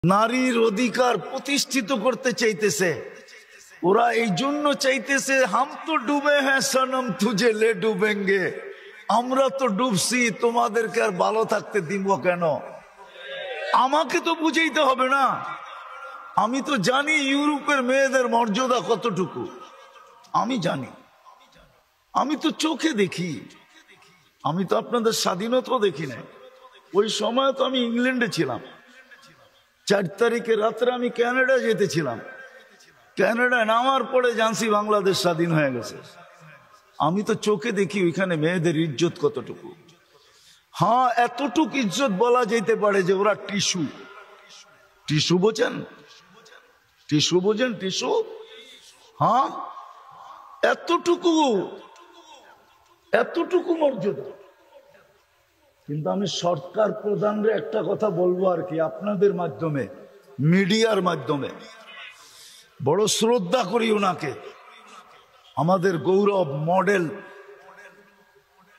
নারীর অধিকার প্রতিষ্ঠিত করতে চাইতেছে। ওরা এই জন্য চাইতেছে, হাম তো ডুবে হ্যাঁ সনম তুঝে লে ডুবেঙ্গে, আমরা তো ডুবছি, তোমাদেরকে আর ভালো থাকতে দিব কেন? আমাকে তো বুঝাইতে হবে না। আমি তো জানি ইউরোপের মেয়েদের মর্যাদা কতটুকু, আমি জানি। আমি তো চোখে দেখি, আমি তো আপনাদের স্বাধীনতা দেখি না। ওই সময় তো আমি ইংল্যান্ডে ছিলাম। 4 তারিখে রাত্রে আমি কানাডা যেতেছিলাম। কানাডায় নামার পরে জানছি বাংলাদেশ স্বাধীন হয়ে গেছে। আমি তো চোখে দেখি ওইখানে মেয়েদের ইজ্জত কতটুকু। হ্যাঁ, এতটুকু ইজ্জত বলা যেতে পারে যে ওরা টিস্যু। টিস্যু বোঝেন? টিস্যু বোঝেন? টিস্যু। হ্যাঁ, এতটুকু এতটুকু মর্যাদা। কিন্তু আমি সরকার প্রধানরে একটা কথা বলবো আর কি, আপনাদের মাধ্যমে, মিডিয়ার মাধ্যমে। বড় শ্রদ্ধা করি ওনাকে, আমাদের গৌরব মডেল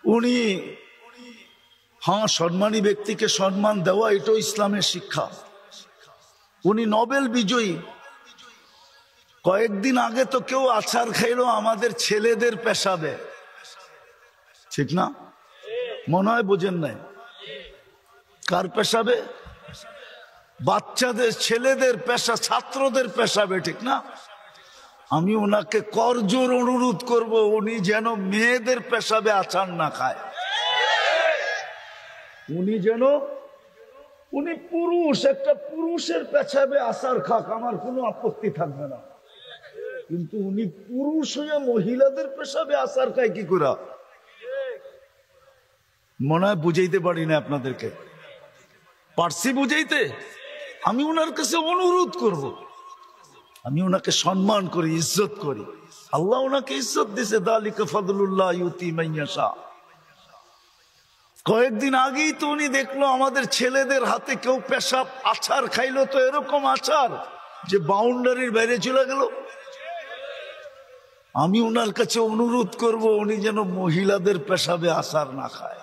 উনি। হ্যাঁ, সম্মানী ব্যক্তিকে সম্মান দেওয়া এটাও ইসলামের শিক্ষা। উনি নোবেল বিজয়ী। কয়েকদিন আগে তো কেউ আচার খাইলো আমাদের ছেলেদের পেশাবে, ঠিক না? মনে হয় বোঝেন নাই। কার পেশাবে? বাচ্চাদের, ছেলেদের পেশা, ছাত্রদের পেশাবে, ঠিক না? আমি ওনাকে করজোর অনুরোধ করব, উনি যেন মেয়েদের পেশাবে আচার না খায়। উনি যেন, উনি পুরুষ, একটা পুরুষের পেশাবে আচার খাক, আমার কোনো আপত্তি থাকবে না। কিন্তু উনি পুরুষ হয়ে মহিলাদের পেশাবে আচার খায় কি করে? মনে হয় বুঝাইতে পারি না আপনাদেরকে। পারছি বুঝাইতে? আমি ওনার কাছে অনুরোধ করব, আমি ওনাকে সম্মান করি, ইজ্জত করি। আল্লাহ ওনাকে ইজ্জত দিছে, দালিকা ফাদলুল্লাহ ইউতি মান ইয়াশা। কয়েকদিন আগেই তো উনি দেখলো আমাদের ছেলেদের হাতে কেউ পেশাব আচার খাইলো, তো এরকম আচার যে বাউন্ডারির বাইরে চলে গেল। আমি ওনার কাছে অনুরোধ করব, উনি যেন মহিলাদের পেশাবে আচার না খায়।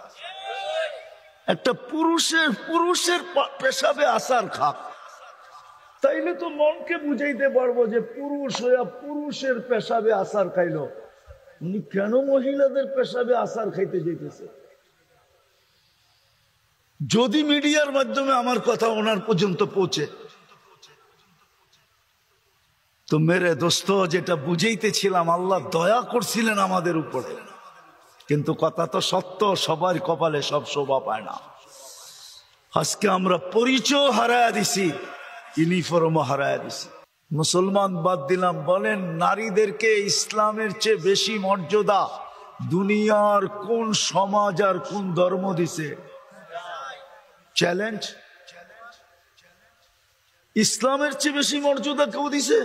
একটা পুরুষের পেশাবে আচার খাক, তাইলে তো মনকে বুঝাইতে পারবো যে পুরুষ হইয়া পুরুষের পেশাবে আচার খাইলো, উনি কেন মহিলাদের পেশাবে আচার খাইতে যেতেছে? যদি মিডিয়ার মাধ্যমে আমার কথা ওনার পর্যন্ত পৌঁছে, তো মেরে দোস্ত, যেটা বুঝাইতেছিলাম, আল্লাহ দয়া করছিলেন আমাদের উপরে। কিন্তু কথা তো সত্য, সবার কপালে সব শোভা পায় না। আজকে আমরা পরিচয় হারায় দিছি, ইউনিফর্মও হারায় দিছি। মুসলমান বাদ দিলাম, বলেন নারীদেরকে ইসলামের চেয়ে বেশি মর্যাদা দুনিয়ার কোন সমাজ আর কোন ধর্ম দিছে? চ্যালেঞ্জ। ইসলামের চেয়ে বেশি মর্যাদা কেউ দিছে?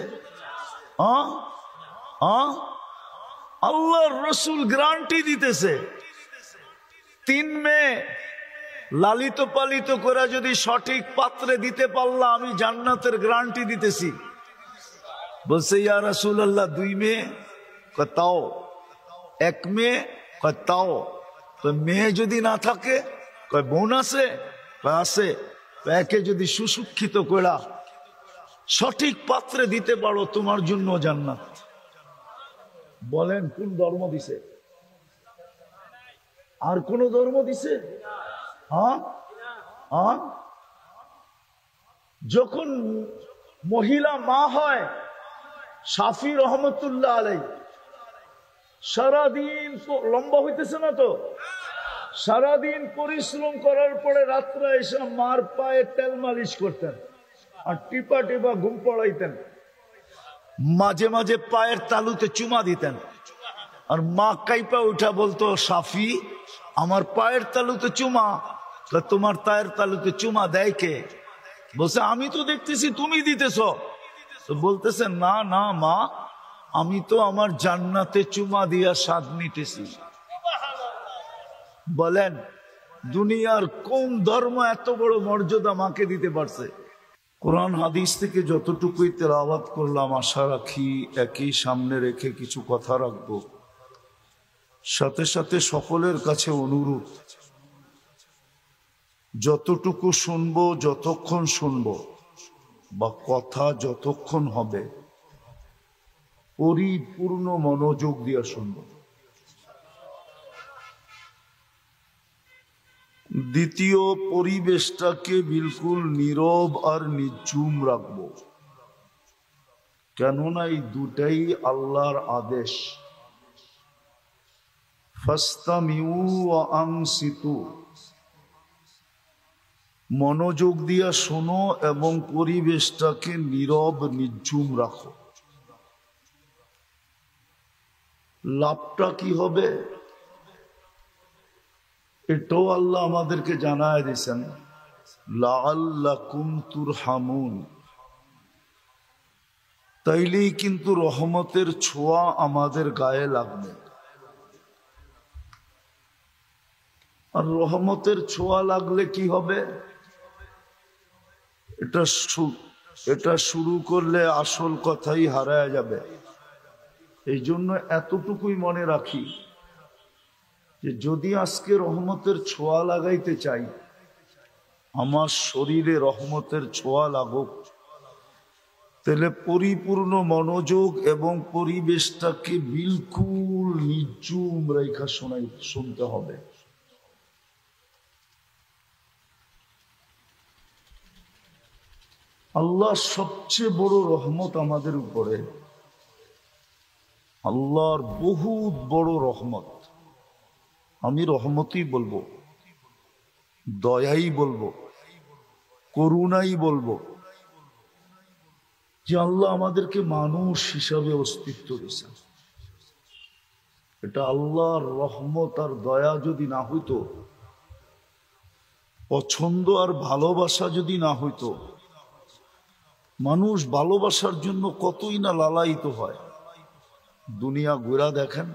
আল্লাহর রসুল গ্যারান্টি দিতেছে, 3 মেয়ে লালিত পালিত করে যদি সঠিক পাত্রে দিতে পারলাম, আমি জান্নাতের গ্যারান্টি দিতেছি। বলছে, ইয়া রাসূলুল্লাহ 2 মেয়ে? তাও। 1 মেয়ে? তাও। মেয়ে যদি না থাকে, বোন আছে? আছে। একে যদি সুশিক্ষিত করা সঠিক পাত্রে দিতে পারো, তোমার জন্য জান্নাত। বলেন কোন ধর্ম দিছে? আর কোন ধর্ম দিছে? যখন মহিলা মা হয়, শাফি রহমতুল্লাহ আলাইহি সারাদিন, লম্বা হইতেছে না তো, সারাদিন পরিশ্রম করার পরে রাত্রে এসে মার পায়ে তেল মালিশ করতেন আর টিপা টিপা ঘুম পড়াইতেন। মাঝে মাঝে পায়ের তালুতে চুমা দিতেন, আর মা কাইপা উঠা বলতো, সাফি আমার পায়ের তালুতে চুমা। তোমার পায়ের তালুতে চুমা দেয় কে? বলছে, আমি তো দেখতেছি তুমি দিতেছ। তো বলতেছে, না না মা, আমি তো আমার জান্নাতে চুমা দিয়া স্বাদ নিতেছি। বলেন দুনিয়ার কোন ধর্ম এত বড় মর্যাদা মাকে দিতে পারছে? কোরআন হাদিস থেকে যতটুকুই তেলাওয়াত করলাম, আশা রাখি একই সামনে রেখে কিছু কথা রাখবো। সাথে সাথে সকলের কাছে অনুরোধ, যতটুকু শুনবো, যতক্ষণ শুনবো, বা কথা যতক্ষণ হবে পরিপূর্ণ মনোযোগ দিয়ে শুনব। দ্বিতীয়, পরিবেশটাকে বিলকুল নীরব আর নিঝুম রাখব, কেননা এই দুটাই আল্লাহর আদেশ। ফাস্তামিউ ওয়া আনসিতু, মনোযোগ দিয়া শোনো এবং পরিবেশটাকে নীরব নিঝুম রাখো। লাভটা কি হবে এটাও আল্লাহ আমাদেরকে জানায় দিয়েছেন, লাআল্লাকুম তুরহামুন, তাইলেই কিন্তু রহমতের ছোঁয়া আমাদের গায়ে লাগবে। আর রহমতের ছোঁয়া লাগলে কি হবে, এটা শুরু করলে আসল কথাই হারায় যাবে। এই জন্য এতটুকুই মনে রাখি যে যদি আজকে রহমতের ছোঁয়া লাগাইতে চাই, আমার শরীরে রহমতের ছোঁয়া লাগুক, তাহলে পরিপূর্ণ মনোযোগ এবং পরিবেশটাকে বিলকুল নিঝুম রেখা শুনতে হবে। আল্লাহ সবচেয়ে বড় রহমত আমাদের উপরে, আল্লাহর বহুত বড় রহমত। আমি রহমতই বলবো, দয়াই বলবো, করুণাই বলবো, যে আল্লাহ আমাদেরকে মানুষ হিসাবে অস্তিত্ব দিয়েছেন। এটা আল্লাহর রহমত আর দয়া যদি না হইতো, পছন্দ আর ভালোবাসা যদি না হইতো, মানুষ ভালোবাসার জন্য কতই না লালায়িত হয়। দুনিয়া ঘুরা দেখেন,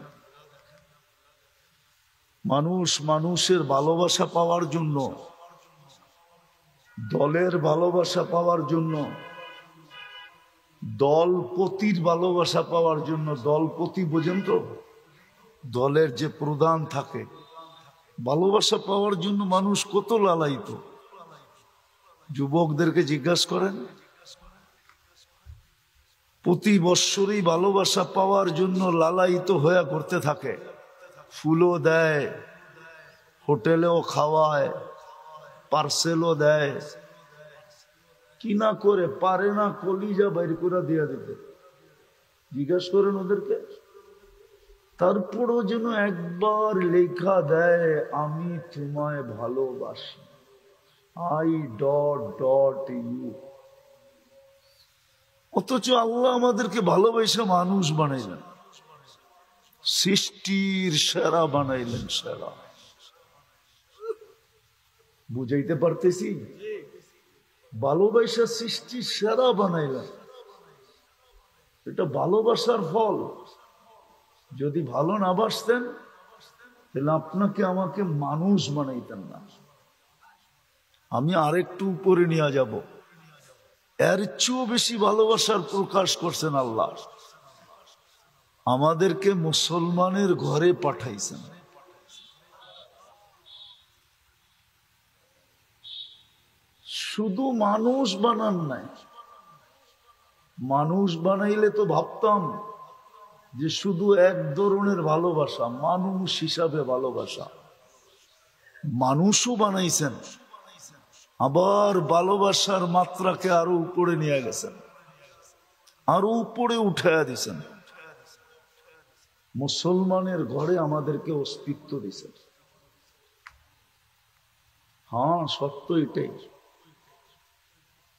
মানুষ মানুষের ভালোবাসা পাওয়ার জন্য, দলের ভালোবাসা পাওয়ার জন্য, দলপতির ভালোবাসা পাওয়ার জন্য, দলপতি বোঝেন তো, দলের যে প্রধান থাকে, ভালোবাসা পাওয়ার জন্য মানুষ কত লালায়িত। যুবকদেরকে জিজ্ঞাসা করেন, প্রতি বৎসরই ভালোবাসা পাওয়ার জন্য লালায়িত হয়ে করতে থাকে। ফুলও দেয়, হোটেলেও খাওয়ায়, পার্সেলও দেয়, কি না করে পারে না কলিজা বাইর করে দিয়া দিতে। জিজ্ঞাসা করেন ওদেরকে। তারপরও যেন একবার লেখা দেয়, আমি তোমায় ভালোবাসি, I.ইউ। অথচ আল্লাহ আমাদেরকে ভালোবাসা মানুষ বানাইলেন, সৃষ্টির সেরা বানাইলেন, সেরা। বুঝাইতে পারতেছি? ভালোবাসা সৃষ্টির সেরা বানাইলেন, এটা ভালোবাসার ফল। যদি ভালো না বাসতেন তাহলে আপনাকে আমাকে মানুষ বানাইতেন না। আমি আরেকটু উপরে নিয়ে যাব, এর চেয়েও বেশি ভালোবাসার প্রকাশ করছেন আল্লাহ। আমাদেরকে মুসলমানের ঘরে পাঠাইছেন। শুধু মানুষ বানান নাই। মানুষ বানাইলে তো ভাবতাম যে শুধু এক ধরনের ভালোবাসা, মানুষ হিসাবে ভালোবাসা। মানুষও বানাইছেন, আবার ভালোবাসার মাত্রাকে আরো উপরে নিয়ে গেছেন, আরো উপরে উঠাইয়া দিছেন। মুসলমানের ঘরে আমাদেরকে অস্তিত্ব দিছেন। হ্যাঁ, সত্য এটাই।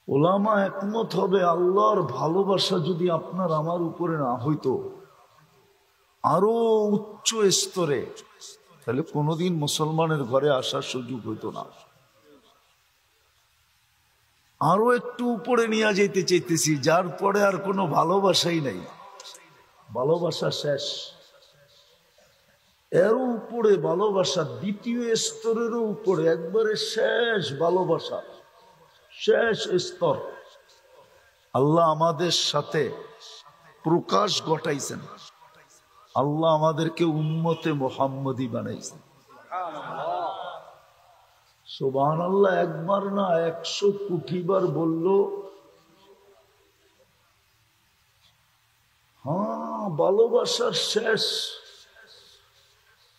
ওলামা একমত হবে, আল্লাহর ভালোবাসা যদি আপনার আমার উপরে না হইতো, আরো উচ্চ স্তরে, তাহলে কোনোদিন মুসলমানের ঘরে আসার সুযোগ হইতো না। আরো একটু উপরে নিয়ে যেতে চাইতেছি, যার পরে আর কোনো ভালোবাসাই নাই, ভালোবাসা শেষ। এর উপরে ভালোবাসা, দ্বিতীয় স্তরেরও উপরে, একবারে শেষ ভালোবাসা, শেষ স্তর আল্লাহ আমাদের সাথে প্রকাশ ঘটাইছেন। আল্লাহ আমাদেরকে উম্মতে মুহাম্মদী বানাইছেন। সুবহানাল্লাহ। একবার না 100 কোটি বার বলল ভালোবাসার শেষ।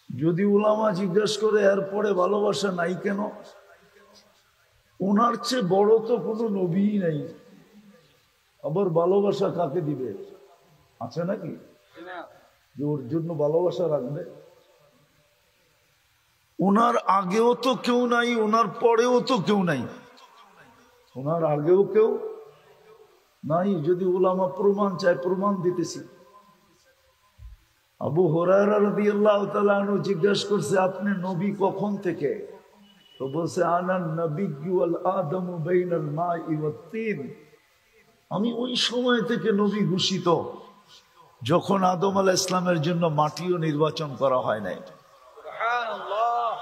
যদি উলামা জিজ্ঞেস করে এরপরে ভালোবাসা নাই কেন, ওনার চেয়ে বড় তো কোনো নবী নাই, আবার ভালোবাসা কাকে দিবে? আছে নাকি যে ওর জন্য ভালোবাসা রাখবে? ওনার আগেও তো কেউ নাই, ওনার পরেও তো কেউ নাই। ওনার আগেও কেউ নাই। যদি উলামা প্রমাণ চায়, প্রমাণ দিতেছি। আবু হুরায়রা রাদিয়াল্লাহু তাআলা আনহু জিজ্ঞেস করছে, আপনি নবী কখন থেকে? তো বলছে, আনান নবিয়্যু ওয়াল আদমু বাইনাল মাই ওয়াত তিন। আমি ওই সময় থেকে নবী ঘোষিত যখন আদম আলাইহিস সালামের জন্য মাটিও নির্বাচন করা হয় নাই। সুবহানাল্লাহ।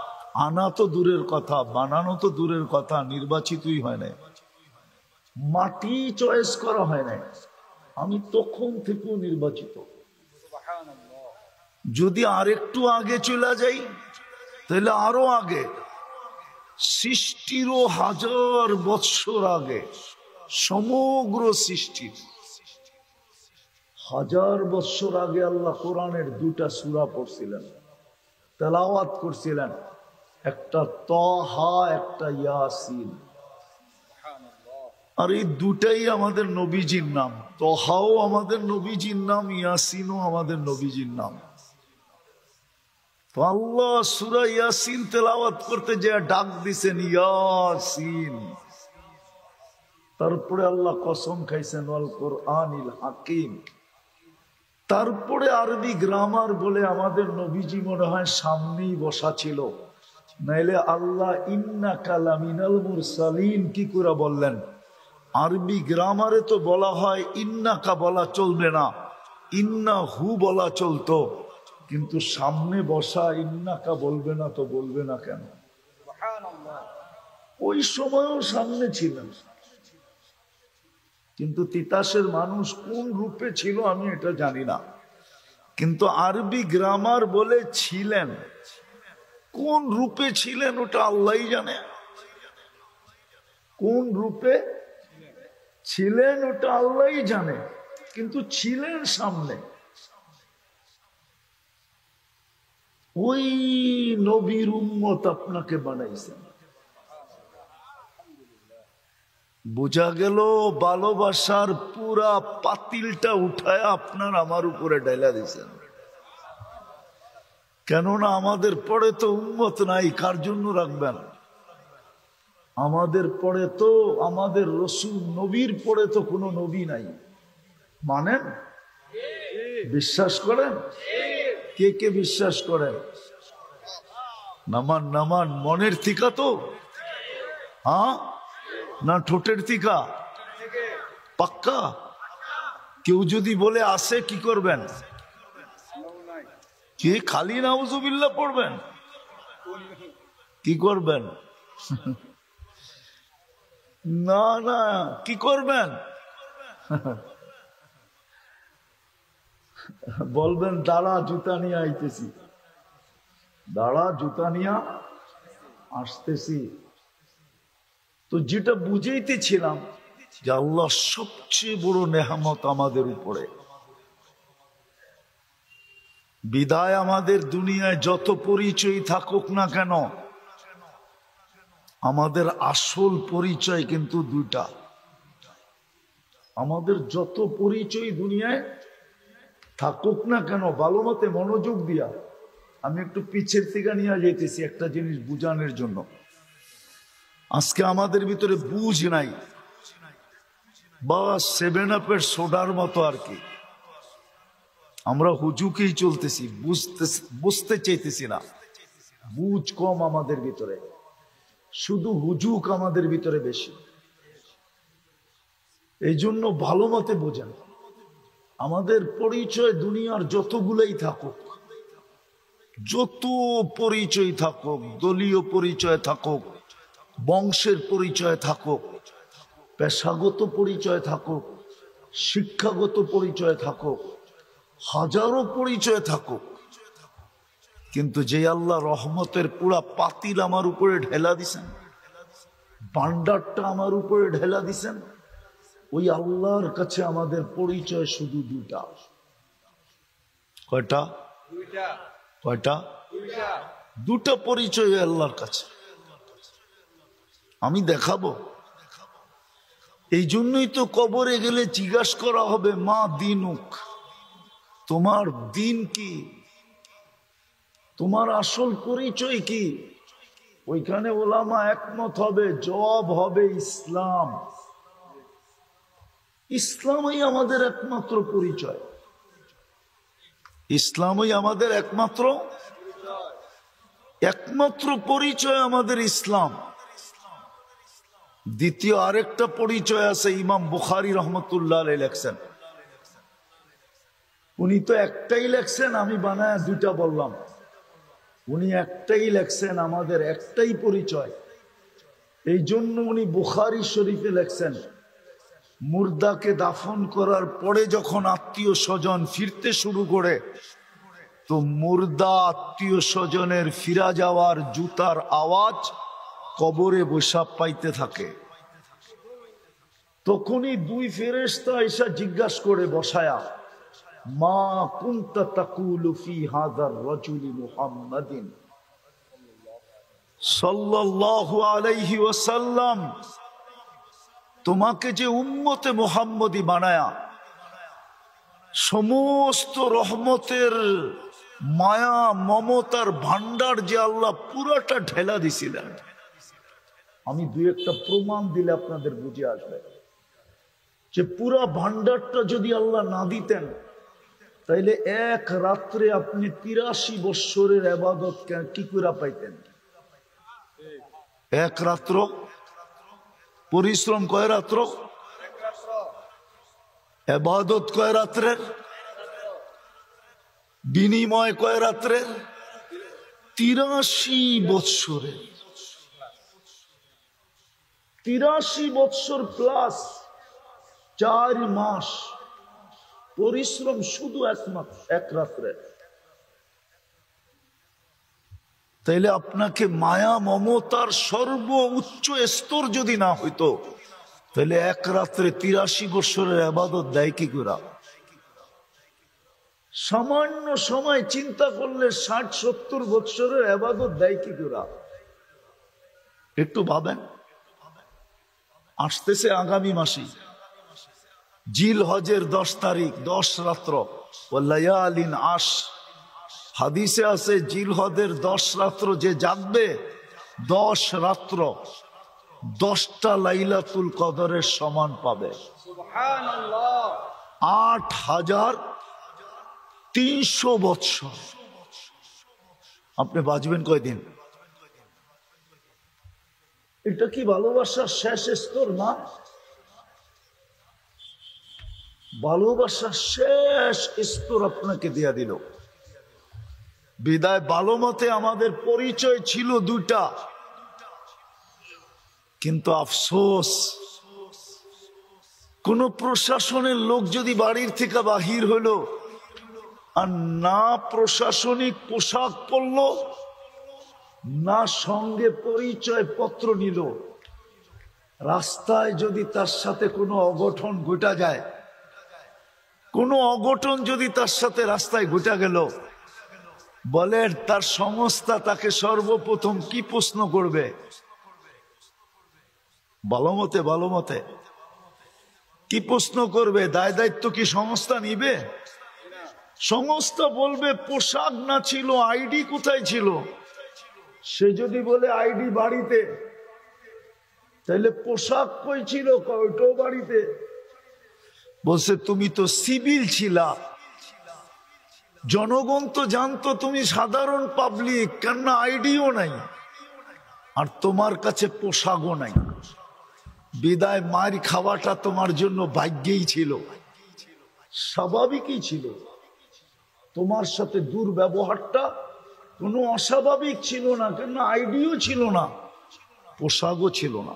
আনা তো দূরের কথা, বানানো তো দূরের কথা, নির্বাচিতই হয় নাই। মাটি চয়েস করা হয় নাই, আমি তখন থেকেও নির্বাচিত। যদি আরেকটু আগে চলে যাই তাহলে আরো আগে, সৃষ্টিরও 1000 বৎসর আগে, সমগ্র সৃষ্টির 1000 বৎসর আগে আল্লাহ কোরআনের 2টা সূরা পড়ছিলেন, তেলাওয়াত করছিলেন। একটা তাহা, একটা ইয়াসিন। আর এই দুটাই আমাদের নবীজির নাম। তাহাও আমাদের নবীজির নাম, ইয়াসিনও আমাদের নবীজির নাম। তো আল্লাহ সূরা ইয়াসিন তেলাওয়াত করতে যে ডাক দিছেন, ইয়াসিন। তারপরে আল্লাহ কসম খাইছেন, ওয়াল কোরআনিল হাকিম। তারপরে আরবি গ্রামার বলে আমাদের নবীজি মনে হয় সামনেই বসা ছিল, নাইলে আল্লাহ ইন্নাকা লামিনাল মুরসালিন কি করে বললেন? আরবি গ্রামারে তো বলা হয় ইন্নাকা বলা চলবে না, ইন্নাহু বলা চলতো, কিন্তু সামনে বসা ইন্নাকা বলবে না, তো বলবে না কেন? ওই সময়ও সামনে ছিলেন, কিন্তু তিতাসের মানুষ কোন রূপে ছিল আমি এটা জানি না, কিন্তু আরবি গ্রামার বলে ছিলেন। কোন রূপে ছিলেন ওটা আল্লাহই জানে। কোন রূপে ছিলেন ওটা আল্লাহই জানে, কিন্তু ছিলেন সামনে। ওই নবীর উম্মত আপনাকে বানাইছেন। বোঝা গেল ভালোবাসার পুরা পাতিলটা উঠায় আপনার আমার উপরে ঢেলা দিয়েছেন। কেননা আমাদের পরে তো উম্মত নাই, কার জন্য রাখবেন? আমাদের পরে তো, আমাদের রসুল নবীর পরে তো কোনো নবী নাই। মানেন? বিশ্বাস করেন? কে কে বিশ্বাস করেন? নামান নামান, মনের থিকা তো? হ্যাঁ না ঠোঁটের থিকা? পাক্কা? কেউ যদি বলে আসে কি করবেন? কি খালি নাউজুবিল্লাহ পড়বেন? কি করবেন? না না, কি করবেন? বলবেন দাঁড়া, জুতা নিয়ে আইতেছি, দাঁড়া জুতা নিয়ে আসতেছি। তো যেটা বুঝাইতেছিলাম যে আল্লাহ সবচেয়ে বড় নেয়ামত আমাদের উপরে। বিদায় আমাদের দুনিয়ায় যত পরিচয় থাকুক না কেন, আমাদের আসল পরিচয় কিন্তু 2টা। আমাদের যত পরিচয় দুনিয়ায় থাকুক না কেন, ভালো মতে মনোযোগ দিয়া আমি একটু পিছের থেকে নিয়ে যেতেছি একটা জিনিস বুঝানোর জন্য। আজকে আমাদের ভিতরে বুঝ নাই, বা 7 আপের সোডার মতো আর কি। আমরা হুজুকেই চলতেছি, বুঝতে চাইতেছি না। বুঝ কম আমাদের ভিতরে, শুধু হুজুক আমাদের ভিতরে বেশি। এই জন্য ভালো মতে বোঝেন, আমাদের পরিচয় দুনিয়ার যতগুলোই থাকুক, যত পরিচয় থাকুক, দলীয় পরিচয় থাকুক, বংশের পরিচয় থাকুক, পেশাগত পরিচয় থাকুক, শিক্ষাগত পরিচয় থাকুক, হাজারো পরিচয় থাকুক, কিন্তু যে আল্লাহ রহমতের পুরা পাতিল আমার উপরে ঢেলা দিছেন, ভান্ডারটা আমার উপরে ঢেলা দিছেন, ওই আল্লাহর কাছে আমাদের পরিচয় শুধু 2টা। কয়টা? কয়টা? দুটা পরিচয় আল্লাহর কাছে। আমি দেখাবো। এই জন্যই তো কবরে গেলে জিজ্ঞাসা করা হবে, মা দিনুক, তোমার দিন কি, তোমার আসল পরিচয় কি? ওইখানে ওলামা একমত হবে, জবাব হবে ইসলাম। ইসলামই আমাদের একমাত্র পরিচয়। ইসলামই আমাদের একমাত্র পরিচয় আমাদের ইসলাম। দ্বিতীয় আরেকটা পরিচয় আছে, ইমাম বুখারী রহমতুল্লাহ আলাইহি লেখছেন। উনি তো একটাই লেখছেন, আমি বানায় দুইটা বললাম। উনি একটাই লেখছেন, আমাদের একটাই পরিচয়। এই জন্য উনি বুখারী শরীফে লেখছেন, মুর্দাকে দাফন করার পরে যখন আত্মীয় স্বজন ফিরতে শুরু করে, তো মুর্দা আত্মীয় স্বজনের ফিরা যাওয়ার জুতার আওয়াজ কবরে বসা পাইতে থাকে। তখনই দুই ফেরেশতা এসে জিজ্ঞাসা করে বসায়া, মা কুনতা তাকুলু ফি হাযার রাজুলি মুহাম্মাদিন সাল্লাল্লাহু আলাইহি ওয়াসাল্লাম, তোমাকে যে উম্মতে মুহাম্মদী বানায়া সমস্ত রহমতের মায়া মমতার ভান্ডার যে আল্লাহ পুরাটা ঢেলা দিছিলেন। আমি দুই একটা প্রমাণ দিলে আপনাদের বুঝে আসবে যে পুরা ভান্ডারটা যদি আল্লাহ না দিতেন, তাইলে এক রাত্রে আপনি 83 বৎসরের ইবাদত কি করে পাইতেন? এক রাত্র পরিশ্রম কয় রাত্র, ইবাদত কয় রাত্রের, বিনিময় কয় রাত্রের? 83 বৎসরের। 83 বৎসর প্লাস 4 মাস পরিশ্রম শুধু এক রাত্রে। তাইলে আপনাকে মায়া মমতার সর্বোচ্চ স্তর যদি না হইতো, তাহলে এক রাত্রে 83 বৎসরের ইবাদত দেয় কি করে? সামান্য সময় চিন্তা করলে 60-70 বৎসরের ইবাদত দেয় কি করে? একটু ভাবেন। আসতেছে আগামী মাসে জিল হজের 10 তারিখ, 10 রাত্র, ওয়ালায়ালিন আশ। হাদিসে আছে জিল হজের 10 রাত্র যে জাগবে, 10 রাত্র 10টা লাইলাতুল কদরের সমান পাবে। সুবহানাল্লাহ। 8300 বৎসর। আপনি বাঁচবেন কয়দিন? এটা কি ভালোবাসার শেষ স্তর না? ভালোবাসার শেষ স্তর আপনাকে দিয়া দিল। বিদায় ভালো মতে আমাদের পরিচয় ছিল দুইটা, কিন্তু আফসোস, কোন প্রশাসনের লোক যদি বাড়ির থেকে বাহির হলো আর না প্রশাসনিক পোশাক পরলো, না সঙ্গে পরিচয় পত্র নিল, রাস্তায় যদি তার সাথে কোনো অঘটন ঘটা যায়, কোনো অঘটন যদি তার সাথে রাস্তায় ঘটা গেল, বলে তার সংস্থা তাকে সর্বপ্রথম কি প্রশ্ন করবে? ভালো মতে কি প্রশ্ন করবে? দায় দায়িত্ব কি সংস্থা নিবে? সংস্থা বলবে পোশাক না ছিল, আইডি কোথায় ছিল? সে যদি বলে আইডি বাড়িতে, তাহলে পোশাক কই ছিল? ওইটাও বাড়িতে। বলছে তুমি তো সিভিল ছিলা, জনগণ তো জানতো তুমি সাধারণ পাবলিক, কেননা আইডিও নাই আর তোমার কাছে পোশাকও নাই। বিদায় মার খাওয়াটা তোমার জন্য ভাগ্যেই ছিল, স্বাভাবিকই ছিল। তোমার সাথে দুর্ব্যবহারটা কোনো অস্বাভাবিক ছিল না, কেননা আইডিও ছিল না, পোশাকও ছিল না।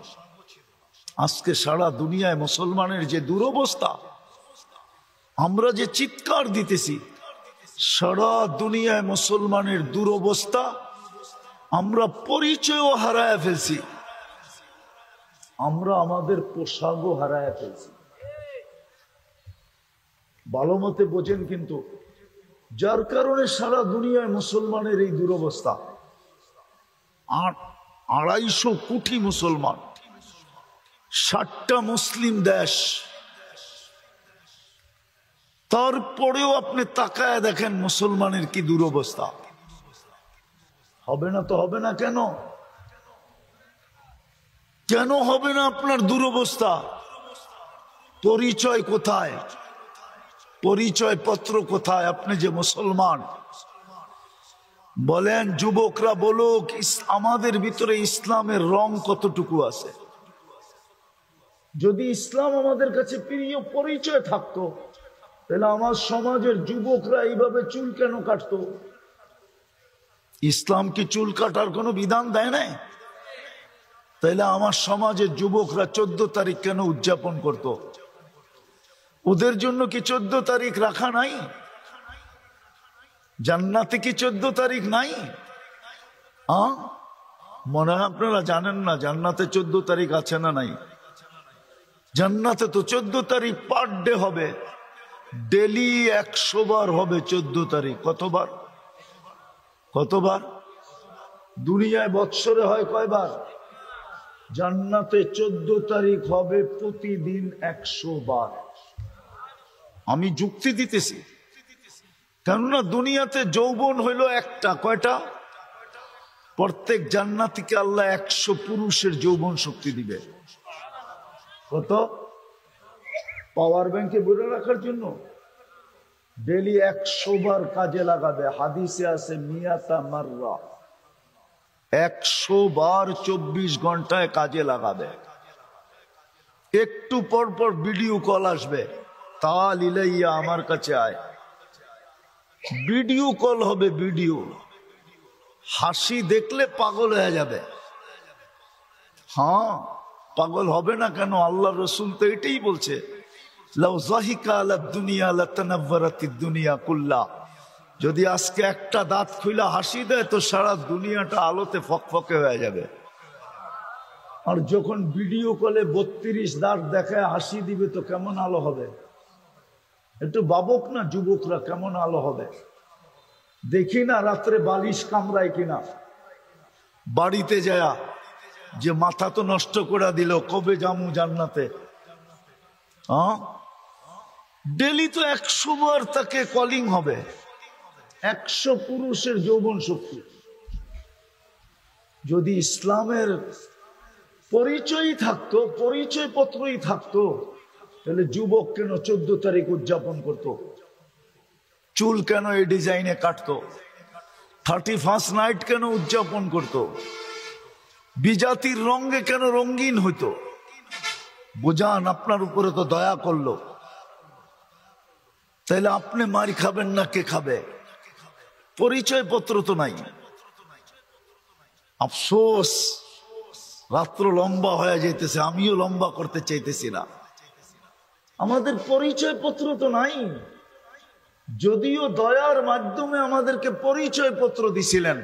আজকে সারা দুনিয়ায় মুসলমানের যে দুরবস্থা, আমরা যে চিৎকার দিতেছি, সারা দুনিয়ায় মুসলমানের দুরবস্থা, আমরা পরিচয়ও হারায় ফেলছি, আমরা আমাদের পোশাকও হারায় ফেলছি। ভালো মতে বোঝেন কিন্তু যার কারণে সারা দুনিয়ায় মুসলমানের এই দুরবস্থা। 250 কোটি মুসলমান, 60টা মুসলিম দেশ, তারপরেও আপনি তাকায় দেখেন মুসলমানের কি দুরবস্থা। হবে না তো হবে না কেন? কেন হবে না আপনার দুরবস্থা? পরিচয় কোথায়? পরিচয় পত্র কোথায়? আপনি যে মুসলমান। বলেন যুবকরা বলুক, আমাদের ভিতরে ইসলামের রং কতটুকু আছে? যদি ইসলাম আমাদের কাছে প্রিয় পরিচয় থাকতো, তাহলে আমার সমাজের যুবকরা এইভাবে চুল কেন কাটতো? ইসলাম কি চুল কাটার কোনো বিধান দেয় না? তাহলে আমার সমাজের যুবকরা 14 তারিখ কেন উদযাপন করত? ওদের জন্য কি 14 তারিখ রাখা নাই? জান্নাতে কি 14 তারিখ নাই? মনে হয় আপনারা জানেন না জান্নাতে 14 তারিখ আছে না নাই? জান্নাতে তো 14 তারিখ পার ডে হবে, ডেলি 100 বার হবে 14 তারিখ। কতবার? কতবার? দুনিয়ায় বৎসরে হয় কয়বার? জান্নাতে 14 তারিখ হবে প্রতিদিন 100 বার। আমি যুক্তি দিতেছি, কেননা দুনিয়াতে যৌবন হইল একটা। কয়টা? প্রত্যেক জান্নাতীকে আল্লাহ 100 পুরুষের যৌবন শক্তি দিবে। কত? পাওয়ার ব্যাংকে ভরে রাখার জন্য ডেলি 100 বার কাজে লাগাবে। হাদিসে আছে মিয়াতা মাররা, 100 বার 24 ঘন্টায় কাজে লাগাবে। একটু পর পর ভিডিও কল আসবে, তাল ইলাইয়া আমার কাছে আয়। ভিডিও কল হবে, ভিডিও। হাসি দেখলে পাগল হয়ে যাবে। হ্যাঁ, পাগল হবে না কেন? আল্লাহ রসুল তো এটাই বলছে, লাউ যাহিকা আলা দুনিয়া লাতানাওয়ারাতিদ দুনিয়া কুল্লা। যদি আজকে একটা দাঁত খুইলা হাসি দেয় তো সারা দুনিয়াটা আলোতে ফকফকে হয়ে যাবে। আর যখন ভিডিও কলে 32 দাঁত দেখায় হাসি দিবে তো কেমন আলো হবে? একটু ভাবুক না যুবকরা, কেমন আলো হবে? দেখি না রাত্রে বালিশ কামড়ায় কিনা, বাড়িতে যায়া যে মাথা তো নষ্ট করে দিল, কবে যামু জান্নাতে? ডেলি তো 100 বার তাকে কলিং হবে। 100 পুরুষের যৌবন শক্তি। যদি ইসলামের পরিচয়ই থাকতো, পরিচয় পত্রই থাকতো, তাহলে যুবক কেন 14 তারিখ উদযাপন করত? চুল কেন এই ডিজাইনে কাটতো? 31st নাইট কেন উদযাপন করত? বিজাতির রঙে কেন রঙিন হইতো? বুঝান, আপনার উপরে তো দয়া করলো, তাইলে আপনি মারি খাবেন না কে খাবে? পরিচয় পত্র তো নাই। আফসোস, রাত্র লম্বা হয়ে যাইতেছে, আমিও লম্বা করতে চাইতেছি না। আমাদের পরিচয় পত্র তো নাই। যদিও দয়ার মাধ্যমে আমাদেরকে পরিচয় পত্র দিছিলেন,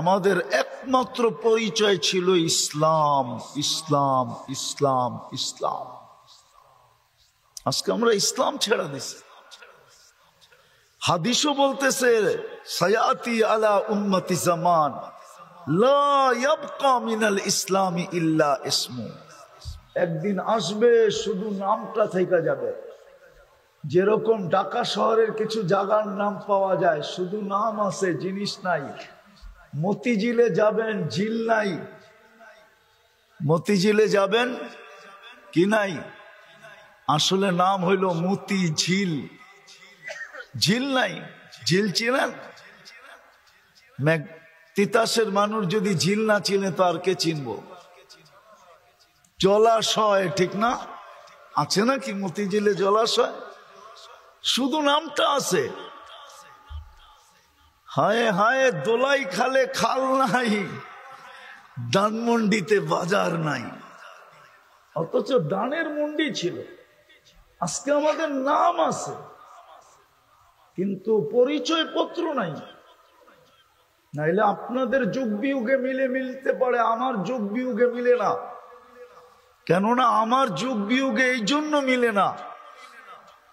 আমাদের একমাত্র পরিচয় ছিল ইসলাম, ইসলাম, ইসলাম, ইসলাম। আজকে আমরা ইসলাম ছেড়ে দিছি। হাদিসও বলতেছে, সায়াতি আলা উম্মতি জামান লা ইয়াবকা মিনাল ইসলামি ইল্লা ইসমু। একদিন আসবে শুধু নামটা থেকে যাবে। যেরকম ঢাকা শহরের কিছু জায়গার নাম পাওয়া যায়, শুধু নাম আছে, জিনিস নাই। মতিঝিলে যাবেন, ঝিল নাই। মতিঝিলে যাবেন, কি নাই? আসলে নাম হইল মতি ঝিল, ঝিল নাই। ঝিল চিনেন? তিতাসের মানুষ যদি ঝিল না চিনে তো আর কে চিনবো? জলাশয়, ঠিক না? আছে নাকি মতিঝিলে জলাশয়? শুধু নামটা আছে। হায় হায়, দোলাই খালে খাল নাই, ধানমন্ডিতে বাজার নাই। অথচ দানের মন্ডি ছিল। আজকে আমাদের নাম আছে কিন্তু পরিচয় পত্র নাই। নাইলে আপনাদের যুগ বিয়োগে মিলতে পারে, আমার যুগ বিয়োগে মিলে না। কেননা আমার যুগ বিয়োগে এই জন্য মিলে না,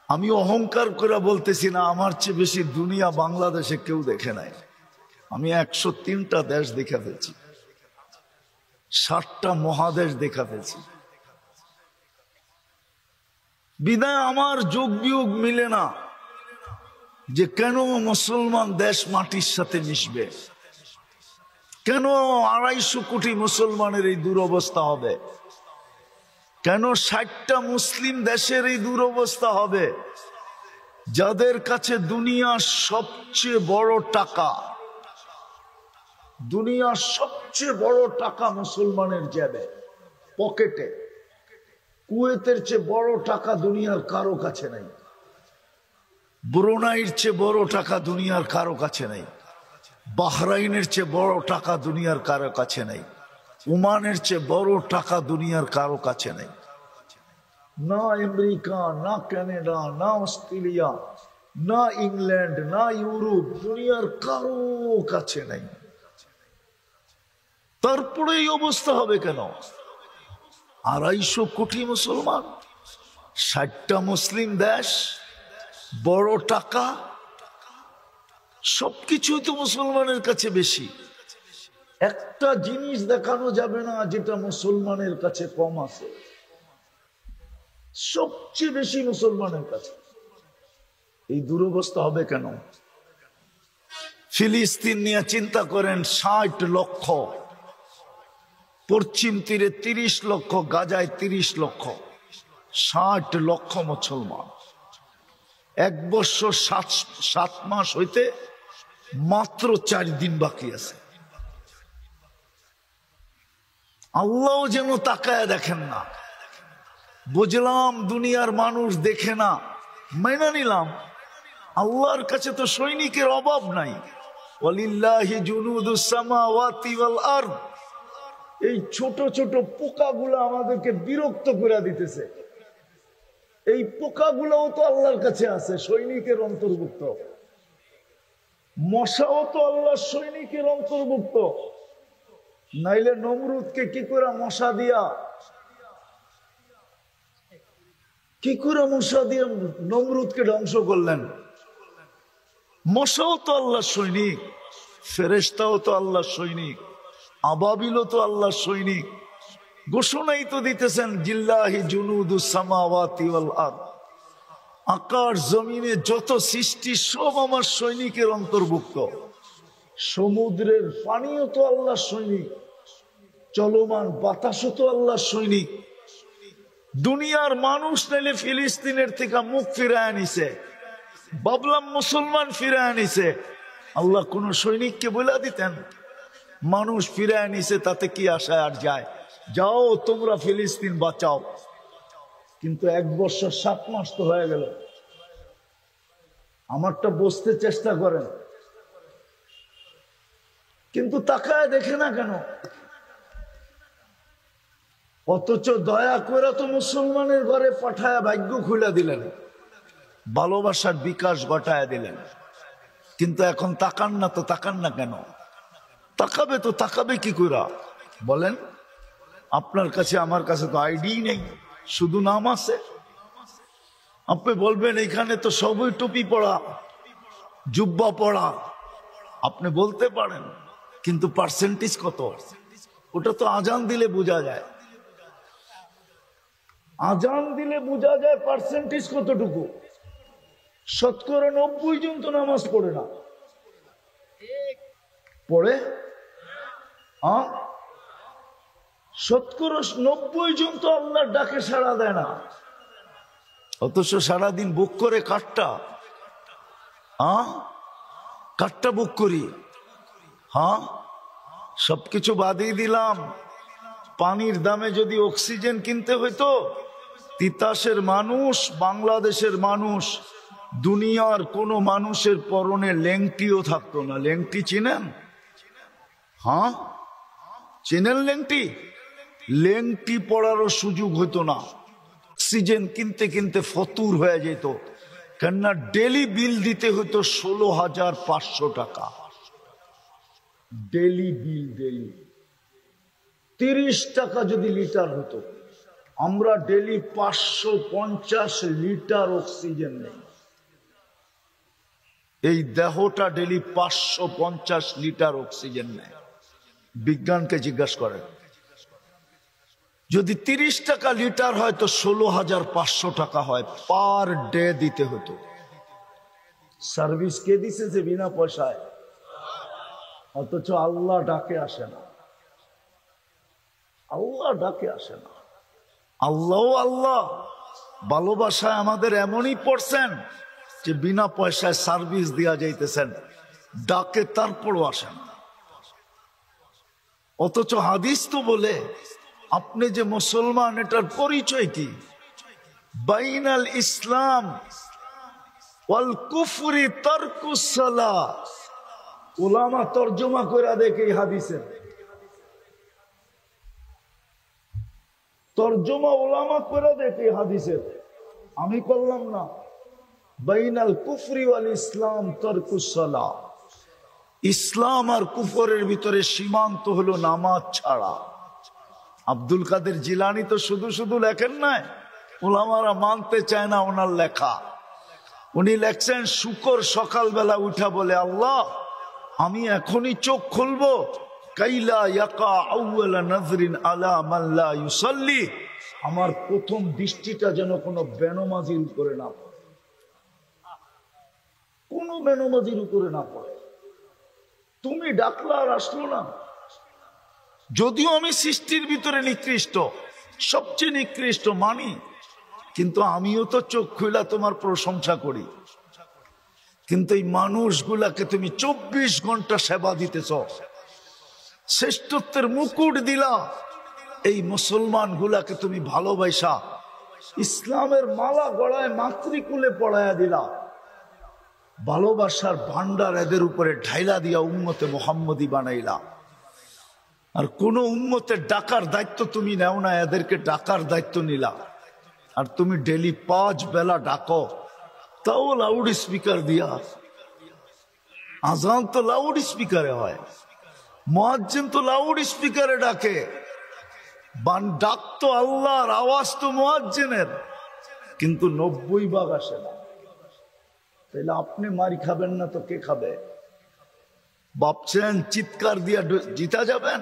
আমি অহংকার করে বলতেছি না, আমার চেয়ে বেশি দুনিয়া বাংলাদেশে কেউ দেখে নাই। আমি 103টা দেশ দেখা ফেলছি, 60টা মহাদেশ দেখা ফেলছি। বিদায় আমার যোগ বিয়োগ মিলে না যে কেন মুসলমান দেশ মাটির সাথে মিশবে, কেন 250 কোটি মুসলমানের এই দুরবস্থা হবে, কেন 60টা মুসলিম দেশের এই দুরবস্থা হবে, যাদের কাছে দুনিয়ার সবচেয়ে বড় টাকা, দুনিয়ার সবচেয়ে বড় টাকা মুসলমানের জেবে, পকেটে। কুয়েতের চেয়ে বড় টাকা দুনিয়ার কারো কাছে নাই, ব্রুনাইয়ের চেয়ে বড় টাকা দুনিয়ার কারো কাছে নাই, বাহরাইনের চেয়ে বড় টাকা দুনিয়ার কারো কাছে নাই, ওমানের চেয়ে বড় টাকা দুনিয়ার কারো কাছে নাই। না আমেরিকা, না কানাডা, না অস্ট্রেলিয়া, না ইংল্যান্ড, না ইউরোপ, দুনিয়ার কারো কাছে নাই। তারপরে এই অবস্থা হবে কেন? 250 কোটি মুসলমান, 60টা মুসলিম দেশ, বড় টাকা, সবকিছুই তো মুসলমানের কাছে বেশি। একটা জিনিস দেখানো যাবে না যেটা মুসলমানের কাছে কম আছে, সবচেয়ে বেশি মুসলমানের কাছে। এই দুরবস্থা হবে কেন? ফিলিস্তিন নিয়ে চিন্তা করেন, 60 লক্ষ, পশ্চিম তীরে 30 লক্ষ, গাজায় 30 লক্ষ, 60 লক্ষ মুসলমান। 1 বছর 7 মাস হইতে মাত্র 4 দিন বাকি আছে। আল্লাহ যেন তাকায় দেখেন না। বুঝলাম দুনিয়ার মানুষ দেখে না, মেনে নিলাম। আল্লাহর কাছে তো সৈনিকের অভাব নাই। ওয়ালিল্লাহি জুনুদুস সামাওয়াতি ওয়াল আরদ। এই ছোট ছোট পোকাগুলো আমাদেরকে বিরক্ত করে দিতেছে। এই পোকাগুলোও তো আল্লাহর কাছে আছে, সৈনিকের অন্তর্ভুক্ত। মশাও তো আল্লাহর সৈনিকের অন্তর্ভুক্ত। নাইলে নমরুদকে কি করে মশা দিয়া নমরুদকে ধ্বংস করলেন? মশাও তো আল্লাহর সৈনিক, ফেরেশতাও তো আল্লাহর সৈনিক, আবাবিলও তো আল্লাহর সৈনিক। ঘোষণাই তো দিতেছেন, জিল্লাহি জুনুদুস সামাওয়াতি ওয়াল আরদ। আকাশ জমিনে যত সৃষ্টি সব আমার সৈনিকের অন্তর্ভুক্ত। সমুদ্রের পানিও তো আল্লাহর সৈনিক, চলমান বাতাসও তো আল্লাহর সৈনিক। দুনিয়ার মানুষ নাইলে ফিলিস্তিনের থেকে মুখ ফিরায় নিছে, ভাবলাম মুসলমান ফিরায় নিছে। আল্লাহ কোন সৈনিককে বলে দিতেন মানুষ ফিরায় নিছে, তাতে কি আশায় আর যায়? যাও তোমরা ফিলিস্তিন বাঁচাও। কিন্তু 1 বছর 7 মাস তো হয়ে গেল। আমারটা বুঝতে চেষ্টা করেন, কিন্তু তাকায় দেখে না কেন? অথচ দয়া করে তো মুসলমানের ঘরে পাঠায় ভাগ্য খুলে দিলেন, ভালোবাসার বিকাশ ঘটায় দিলেন। কিন্তু এখন তাকান না তো, তাকান না কেন? তাকাবে তো, তাকাবে কি করে বলেন? আপনার কাছে আমার কাছে তো আইডি নেই, শুধু নাম আছে। আপনি বলবেন এখানে তো সবই টুপি পড়া, জুব্বা পড়া, আপনি বলতে পারেন, কিন্তু পার্সেন্টেজ কত? ওটা তো আজান দিলে বোঝা যায়। আজান দিলে বোঝা যায় পার্সেন্টেজ কতটুকু। 90% জন তো নামাজ পড়ে না। পড়ে? 90% জন তো আল্লাহর ডাকে সাড়া দেয় না। অথচ সারাদিন বুক করে কাঠটা, কাঠটা বুক করি। সবকিছু বাদই দিলাম। পানির দামে যদি অক্সিজেন কিনতে হইতো, তিতাসের মানুষ, বাংলাদেশের মানুষ, দুনিয়ার কোন মানুষের পরনে লেংটিও থাকতো না। লেংটি চিনেন? চিনেন লেংটি? লেংটি পড়ারও সুযোগ হইতো না। অক্সিজেন কিনতে কিনতে ফতুর হয়ে যেত, কেননা ডেলি বিল দিতে হইতো 16,500 টাকা। ডেলি বিল, ডেলি 30 টাকা যদি লিটার হতো, আমরা ডেলি 550 লিটার অক্সিজেন নেই। এই দেহটা ডেলি 550 লিটার অক্সিজেন নেয়। বিজ্ঞানকে জিজ্ঞাসা করেন, যদি 30 টাকা লিটার হয় তো 16,500 টাকা হয়, পার ডে দিতে হতো। সার্ভিস কে দিছে যে বিনা পয়সায়? অথচ আল্লাহ ডাকে আসে না, আল্লাহ ডাকে আসে না। আল্লাহ আল্লাহ ভালোবাসায় আমাদের এমনই পড়ছেন যে বিনা পয়সায় সার্ভিস দেওয়া যাইতেছেন, ডাকে তারপরও আসে না। অথচ হাদিস তো বলে আপনি যে মুসলমান এটার পরিচয় কি? বাইনাল ইসলাম ওয়াল কুফরি তারকুস সালাত। উলামা তরজমা করে দেখে এই হাদিসের তরজমা, উলামা করে দেখে হাদিসের, আমি করলাম না। বাইনাল কুফরি ওয়াল ইসলাম তারকুস সালাত। ইসলাম আর কুফরের ভিতরে সীমান্ত হলো নামাজ ছাড়া। আব্দুল কাদের জিলানী তো শুধু শুধু লেখেন নাই, উলামারা মানতে চায় না ওনার লেখা। উনি লেখছেন শুকর সকালবেলা উঠা বলে, আল্লাহ আমি এখনই চোখ খুলবো, কাইলা ইয়াকা আউয়ালা নাজরিন আলা মান লা ইউসাল্লি, আমার প্রথম দৃষ্টিটা যেন কোনো বেনমাজির উপরে না পড়ে, কোনো বেনমাজির উপরে না পড়ে। তুমি ডাকলা আর আসলো না। যদিও আমি সৃষ্টির ভিতরে নিকৃষ্ট, সবচেয়ে নিকৃষ্ট মানি, কিন্তু আমিও তো চোখ খুলা তোমার প্রশংসা করি। কিন্তু এই মানুষগুলাকে তুমি 24 ঘন্টা সেবা দিতেছ, শ্রেষ্ঠত্বের মুকুট দিলা। এই মুসলমান গুলাকে তুমি ভালোবাসা ইসলামের মালা গড়ায় মাতৃকুলে পড়ায়া দিলা, ভালোবাসার ভান্ডার এদের উপরে ঢাইলা দিয়া উম্মতে মুহাম্মদী বানাইলা। আর কোন উম্মতের ডাকার দায়িত্ব তুমি নেও না, এদেরকে ডাকার দায়িত্ব নিলা। আর তুমি ডেলি 5 বেলা ডাকো, তাও লাউড স্পিকার দিয়া। আজান তো লাউড স্পিকারে হয়, মুয়াজ্জিন তো লাউড স্পিকারে ডাকে। ডাক তো আল্লাহর, আওয়াজ তো মুয়াজ্জিনের, কিন্তু 90 ভাগ আসে না। তাহলে আপনি মারি খাবেন না তো কে খাবে? ভাবছেন চিৎকার দিয়া জিতা যাবেন?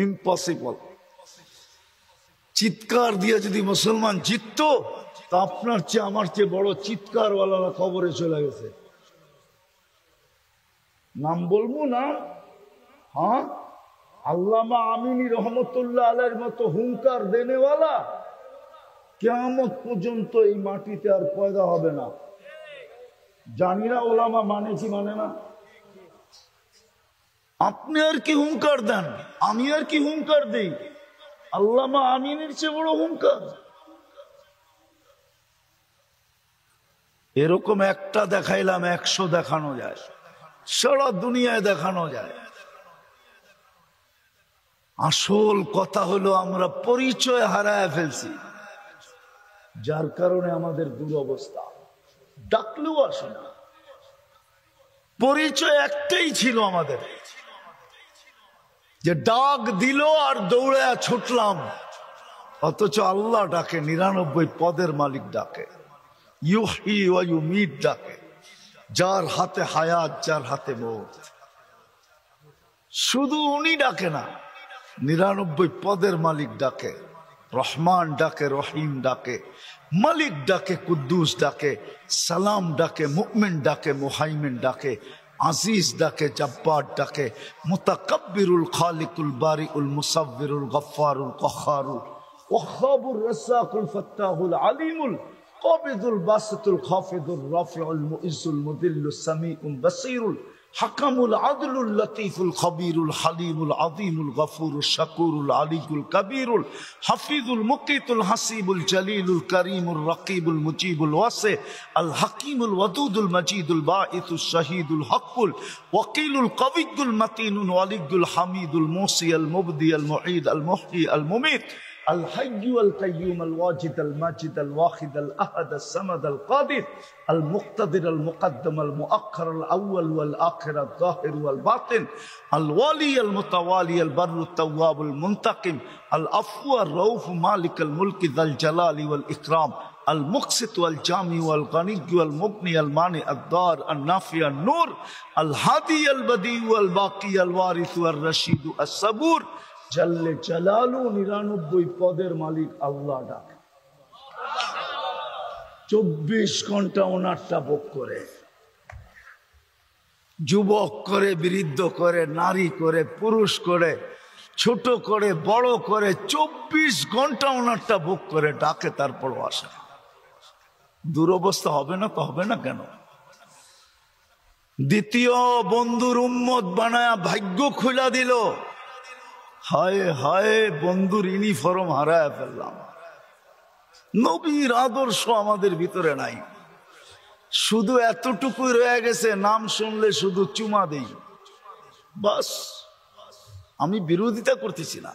ইম্পসিবল। চিৎকার দিয়ে যদি মুসলমান জিততো, তা আপনার চেয়ে আমার চেয়ে বড় চিৎকারওয়ালারা কবরে চলে গেছে। নাম বলবো না? হ্যাঁ, আল্লামা আমিনী রহমতুল্লাহ আলাইহির মতো হুঙ্কার দেনেওয়ালা কিয়ামত পর্যন্ত এই মাটিতে আর পয়দা হবে না। জানি না ওলামা মানে কি মানে না। আপনি আর কি হুঙ্কার দেন, আমি আর কি হুঙ্কার দেই? আল্লামা আমিনের চেয়ে বড় হুঙ্কার? এরকম একটা দেখাইলাম, 100 দেখানো যায়, সারা দুনিয়ায় দেখানো যায়। আসল কথা হলো আমরা পরিচয় হারায় ফেলছি, যার কারণে আমাদের দুরবস্থা। ডাকলেও আসে না। পরিচয় একটাই ছিল আমাদের, যে ডাক দিল আর দৌড়ে ছুটলাম। অথচ আল্লাহ ডাকে, 99 পদের মালিক ডাকে, ইউহি ওয়া ইউমিত ডাকে, যার হাতে হায়াত, যার হাতে মৌত। শুধু উনি ডাকে না, 99 পদের মালিক ডাকে। রহমান ডাকে, রহিম ডাকে, মালিক ডাকে, কুদ্দুস ডাকে, সালাম ডাকে, মুমিন ডাকে, মুহাইমিন ডাকে, আজিজ ডাকে, জব্বার ডাকে, মুতাকাব্বিরুল খালিকুল বারিউল মুসাব্বিরুল গফফারুল কহ্হারুল ওয়াহ্হাবুর রাসাকুল ফাত্তাহুল আলিমুল কাবিদুল বাসিতুল খাফিদুর রাফিউল মুইজ্জুল মুদিল্লুস সামিউল বাসীরুল হাকামুল আদলুল লতীফুল খবীরুল হালিমুল আযীমুল গফুরুল শাকুরুল আলিয়ুল কবীরুল হাফিজুল মুকিতুল হাসিবুল জলিলুল করিমুল রকিবুল মুজিবুল ওয়াসি আল হাকিমুল ওয়াদুদুল মজিদুল বাঈসুল শহীদুল হকুল ওয়াকিলুল কবিয়ুল মতিনুল ওয়ালিয়ুল হামিদুল মুসি আল মুবদি আল মুঈদ আল মুহয়ি আল মুমীত الحي القيوم الواجد الماجد الواحد الأحد الصمد القادر المقتدر المقدم المؤخر الأول والآخر الظاهر والباطن الوالي المتوالي البر التواب المنتقم العفو الرؤوف مالك الملك ذا الجلال والإكرام المقسط والجامع والغني والمغني المانع الضار النافع النور الهادي البديع والباقي الوارث والرشيد الصبور জাল্লে জালালু 99 পদের মালিক আল্লাহ ডাকে 24 ঘন্টা ওনারটা ভোগ করে, যুবক করে, বৃদ্ধ করে, নারী করে, পুরুষ করে, ছোট করে, বড় করে, 24 ঘন্টা ওনারটা ভোগ করে, ডাকে, তারপর আসে। দুরবস্থা হবে না তো হবে না কেন? দ্বিতীয় বন্ধুর উম্মত বানায়া ভাগ্য খুলা দিল। হায় হায়, বন্ধুর ইউনিফর্ম হারায় ফেললাম। নবীর আদর্শ আমাদের ভিতরে নাই, শুধু এতটুকু রয়ে গেছে, নাম শুনলে শুধু চুমা দেই, বাস। আমি বিরোধিতা করতেছি না।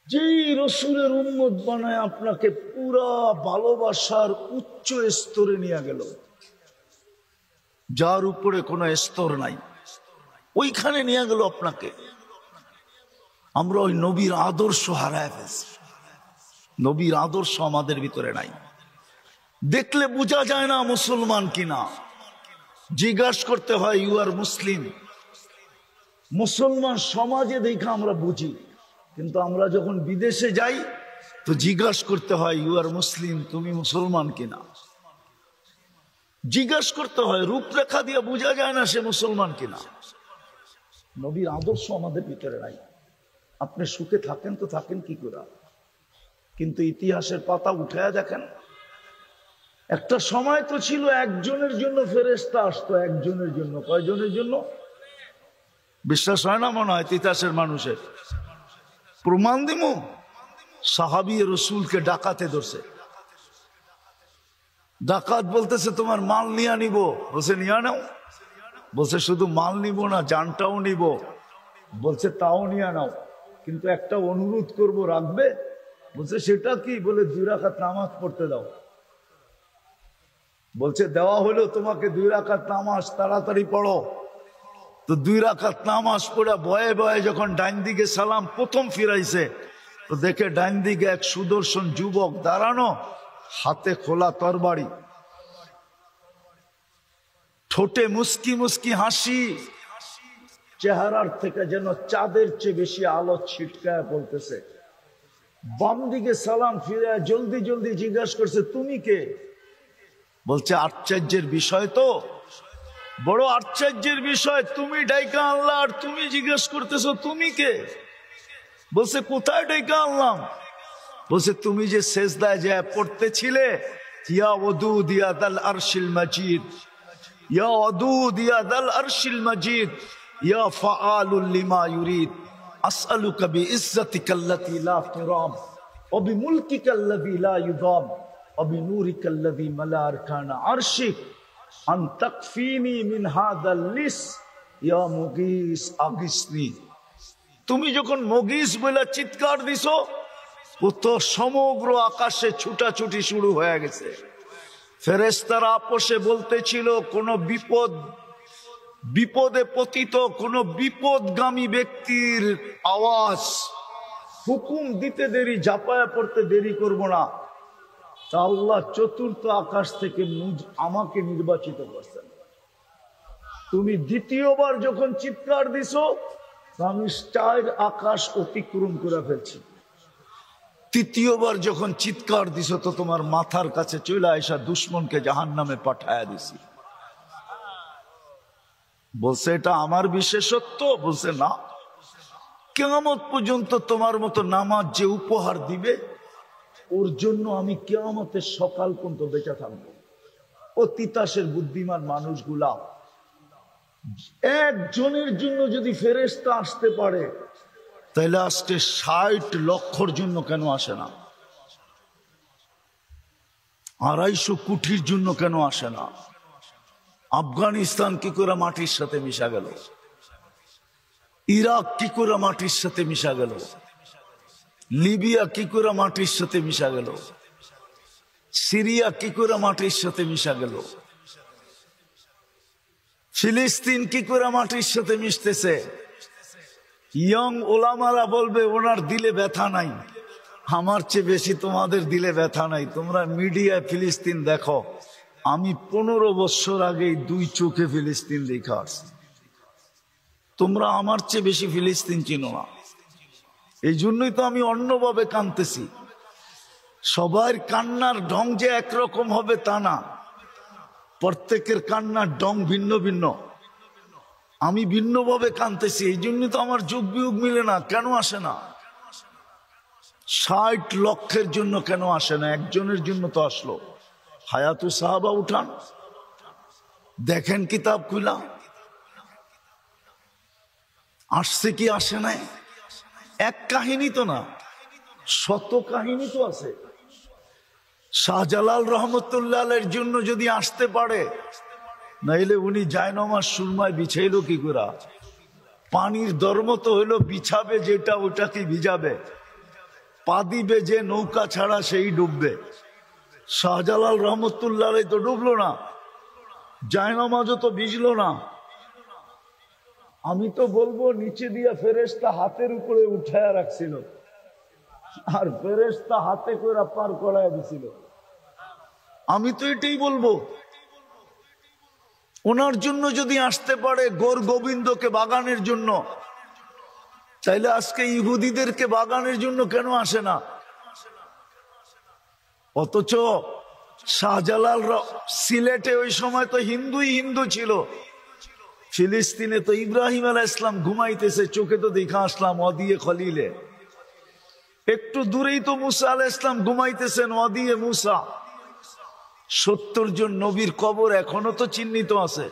যেই রসুলের উম্মত বানায় আপনাকে পুরা ভালোবাসার উচ্চ স্তরে নিয়ে গেল, যার উপরে কোনো স্তর নাই, ওইখানে নিয়ে গেল আপনাকে। আমরা ওই নবীর আদর্শ হারায় ফেলছি। নবীর আদর্শ আমাদের ভিতরে নাই। দেখলে বোঝা যায় না মুসলমান কিনা, জিজ্ঞাসা করতে হয় ইউ আর মুসলিম। মুসলমান সমাজে দেখে আমরা বুঝি, কিন্তু আমরা যখন বিদেশে যাই তো জিজ্ঞাসা করতে হয় ইউ আর মুসলিম, তুমি মুসলমান কিনা। জিজ্ঞাসা করতে হয়, রূপরেখা দিয়ে বোঝা যায় না সে মুসলমান কিনা। নবীর আদর্শ আমাদের ভিতরে নাই। আপনি সুখে থাকেন তো থাকেন কি করে, কিন্তু ইতিহাসের পাতা উঠায়া দেখেন, একটা সময় তো ছিল একজনের জন্য ফেরেশতা আসতো, একজনের জন্য। কয়জনের জন্য? বিশ্বাস হয় না মনে হয় ইতিহাসের মানুষের। প্রমাণ দিমু, সাহাবী রসুলকে ডাকাতে ধরছে। ডাকাত বলতেছে তোমার মাল নিয়ে নিব, বলছে নিয়ে নাও। বলছে শুধু মাল নিব না, জানটাও নিব। বলছে তাও নিয়ে নাও, কিন্তু একটা অনুরোধ করব, রাখবে? বলছে সেটা কি? বলে 2 রাকাত নামাজ পড়তে দাও। বলছে দেওয়া হলো তোমাকে 2 রাকাত নামাজ, তাড়াতাড়ি পড়ো। তো 2 রাকাত নামাজ পড়ে বয়ে বয়ে যখন ডাইন দিকে সালাম প্রথম ফিরাইছে, তো দেখে ডাইন দিকে এক সুদর্শন যুবক দাঁড়ানো, হাতে খোলা তরবারি, ঠোঁটে মুস্কি মুস্কি হাসি, চেহারার থেকে যেন চাঁদের চেয়ে বেশি আলো ছিটকায় বলতেছে। বাম দিকে সালাম ফিরে জলদি জলদি জিজ্ঞাসা করছে তুমি কে? বলছে আশ্চর্যের বিষয় তো, বড় আশ্চর্যের বিষয়, তুমি ডাইকা আনলা আর তুমি জিজ্ঞেস করতেছো তুমি কে? বলছে কোথায় ডাইকা আনলাম? বলছে তুমি যে সেজদায় যায় পড়তেছিলে, ইয়া ওয়াদুদ ইয়া দাল আরশিল মাজিদ, ইয়া ওয়াদুদ ইয়া দাল আরশিল মাজিদ, ইয়া ফাআলুল লিমা ইউরিদ, আসআলুকা বিইজ্জাতিকাল্লাতী লা তুরাম ওয়া বিমুলকিকাল্লাযী লা ইউদাম ওয়া বিনূরিকাল্লাযী মালা আরকানা আরশিক আন তাকফিনি মিন হাযাল লিস ইয়া মুগীস আগিসনি। তুমি যখন মুগীস বলে চিৎকার দিছো, তো সমগ্র আকাশে ছুটাছুটি শুরু হয়ে গেছে। ফেরেশতারা আপোষে বলতেছিল কোন বিপদে পতিত কোন বিপদগামী ব্যক্তির আওয়াজ, হুকুম দিতে দেরি, ঝাঁপায়া পড়তে দেরি করব না। তা আল্লাহ চতুর্থ আকাশ থেকে আমাকে নির্বাচিত করছেন। তুমি দ্বিতীয়বার যখন চিৎকার দিছো, আমি 4 আকাশ অতিক্রম করে ফেলছি। তৃতীয়বার যখন চিৎকার দিছো, তো তোমার মাথার কাছে চলে আসা দুশ্মনকে জাহান্নামে পাঠায়া দিছি। বলছে এটা আমার বিশেষত্ব? বলছে না, কিয়ামত পর্যন্ত তোমার মতো নামাজ যে উপহার দিবে, ওর জন্য আমি কিয়ামতের সকাল পর্যন্ত বেঁচে থাকবো। ও তিতাসের বুদ্ধিমান মানুষগুলা, একজনের জন্য যদি ফেরেশতা আসতে পারে, তাহলে আজকে 60 লক্ষর জন্য কেন আসে না? 250 কোটির জন্য কেন আসে না? আফগানিস্তান কি করে মাটির সাথে মিশা গেল? ইরাক কি করে মাটির সাথে মিশা গেল? লিবিয়া কি করে মাটির সাথে মিশা গেল, সিরিয়া কি করে মাটির সাথে মিশা গেল, ফিলিস্তিন কি করে মাটির সাথে মিশতেছে। ইয়ং ওলামারা বলবে ওনার দিলে ব্যথা নাই, আমার চেয়ে বেশি তোমাদের দিলে ব্যথা নাই। তোমরা মিডিয়ায় ফিলিস্তিন দেখো, আমি 15 বছর আগেই 2 চোখে ফিলিস্তিন দেখা আসছি। তোমরা আমার চেয়ে বেশি ফিলিস্তিন চিনো না, এই জন্যই তো আমি অন্যভাবে কাঁদতেছি। সবার কান্নার ঢং যে একরকম হবে তা না, প্রত্যেকের কান্নার ঢং ভিন্ন ভিন্ন। আমি ভিন্নভাবে কাঁদতেছি, এই জন্য তো আমার যোগ বিয়োগ মিলে না। কেন আসে না? 60 লক্ষের জন্য কেন আসে না? একজনের জন্য তো আসলো। হায়াতু সাহাবা উঠান, দেখেন কিতাব খুলা, আসছে কি আসে নাই? এক কাহিনী তো না, শত কাহিনী তো আছে। শাহজালাল রহমতুল্লাহ আলাইহির জন্য যদি আসতে পারে, নাইলে উনি জায়নামাজ সুরমায় বিছাইল কি করে? পানির ধর্ম তো হইলো বিছাবে যেটা ওটাকে ভিজাবে, পা দিবে যে নৌকা ছাড়া সেই ডুববে। শাহজালাল রহমতুল্লাহ আলাইহি তো ডুবলো না, জায়নামাজও তো ভিজলো না। আমি তো বলবো নিচে দিয়া ফেরেশতা হাতের উপরে উঠায়া রাখছিল, আর ফেরেশতা হাতে করে পার করায় দিছিল। আমি তো এটাই বলবো, ওনার জন্য যদি আসতে পারে গৌর গোবিন্দকে বাগানের জন্য, তাইলে আজকে ইহুদিদেরকে বাগানের জন্য কেন আসে না? অথচ শাহজালাল সিলেটে ওই সময় তো হিন্দুই হিন্দু ছিল, ফিলিস্তিনে তো ইব্রাহিম আলাইহিস সালাম ঘুমাইতেছে, চোখে তো দেখা আসলাম ওয়াদিয়ে খলিলে। একটু দূরেই তো মুসা আলাইহিস সালাম ঘুমাইতেছেন ওয়াদিয়ে মুসা। 70 জন নবীর কবর এখনো তো চিহ্নিত আছে,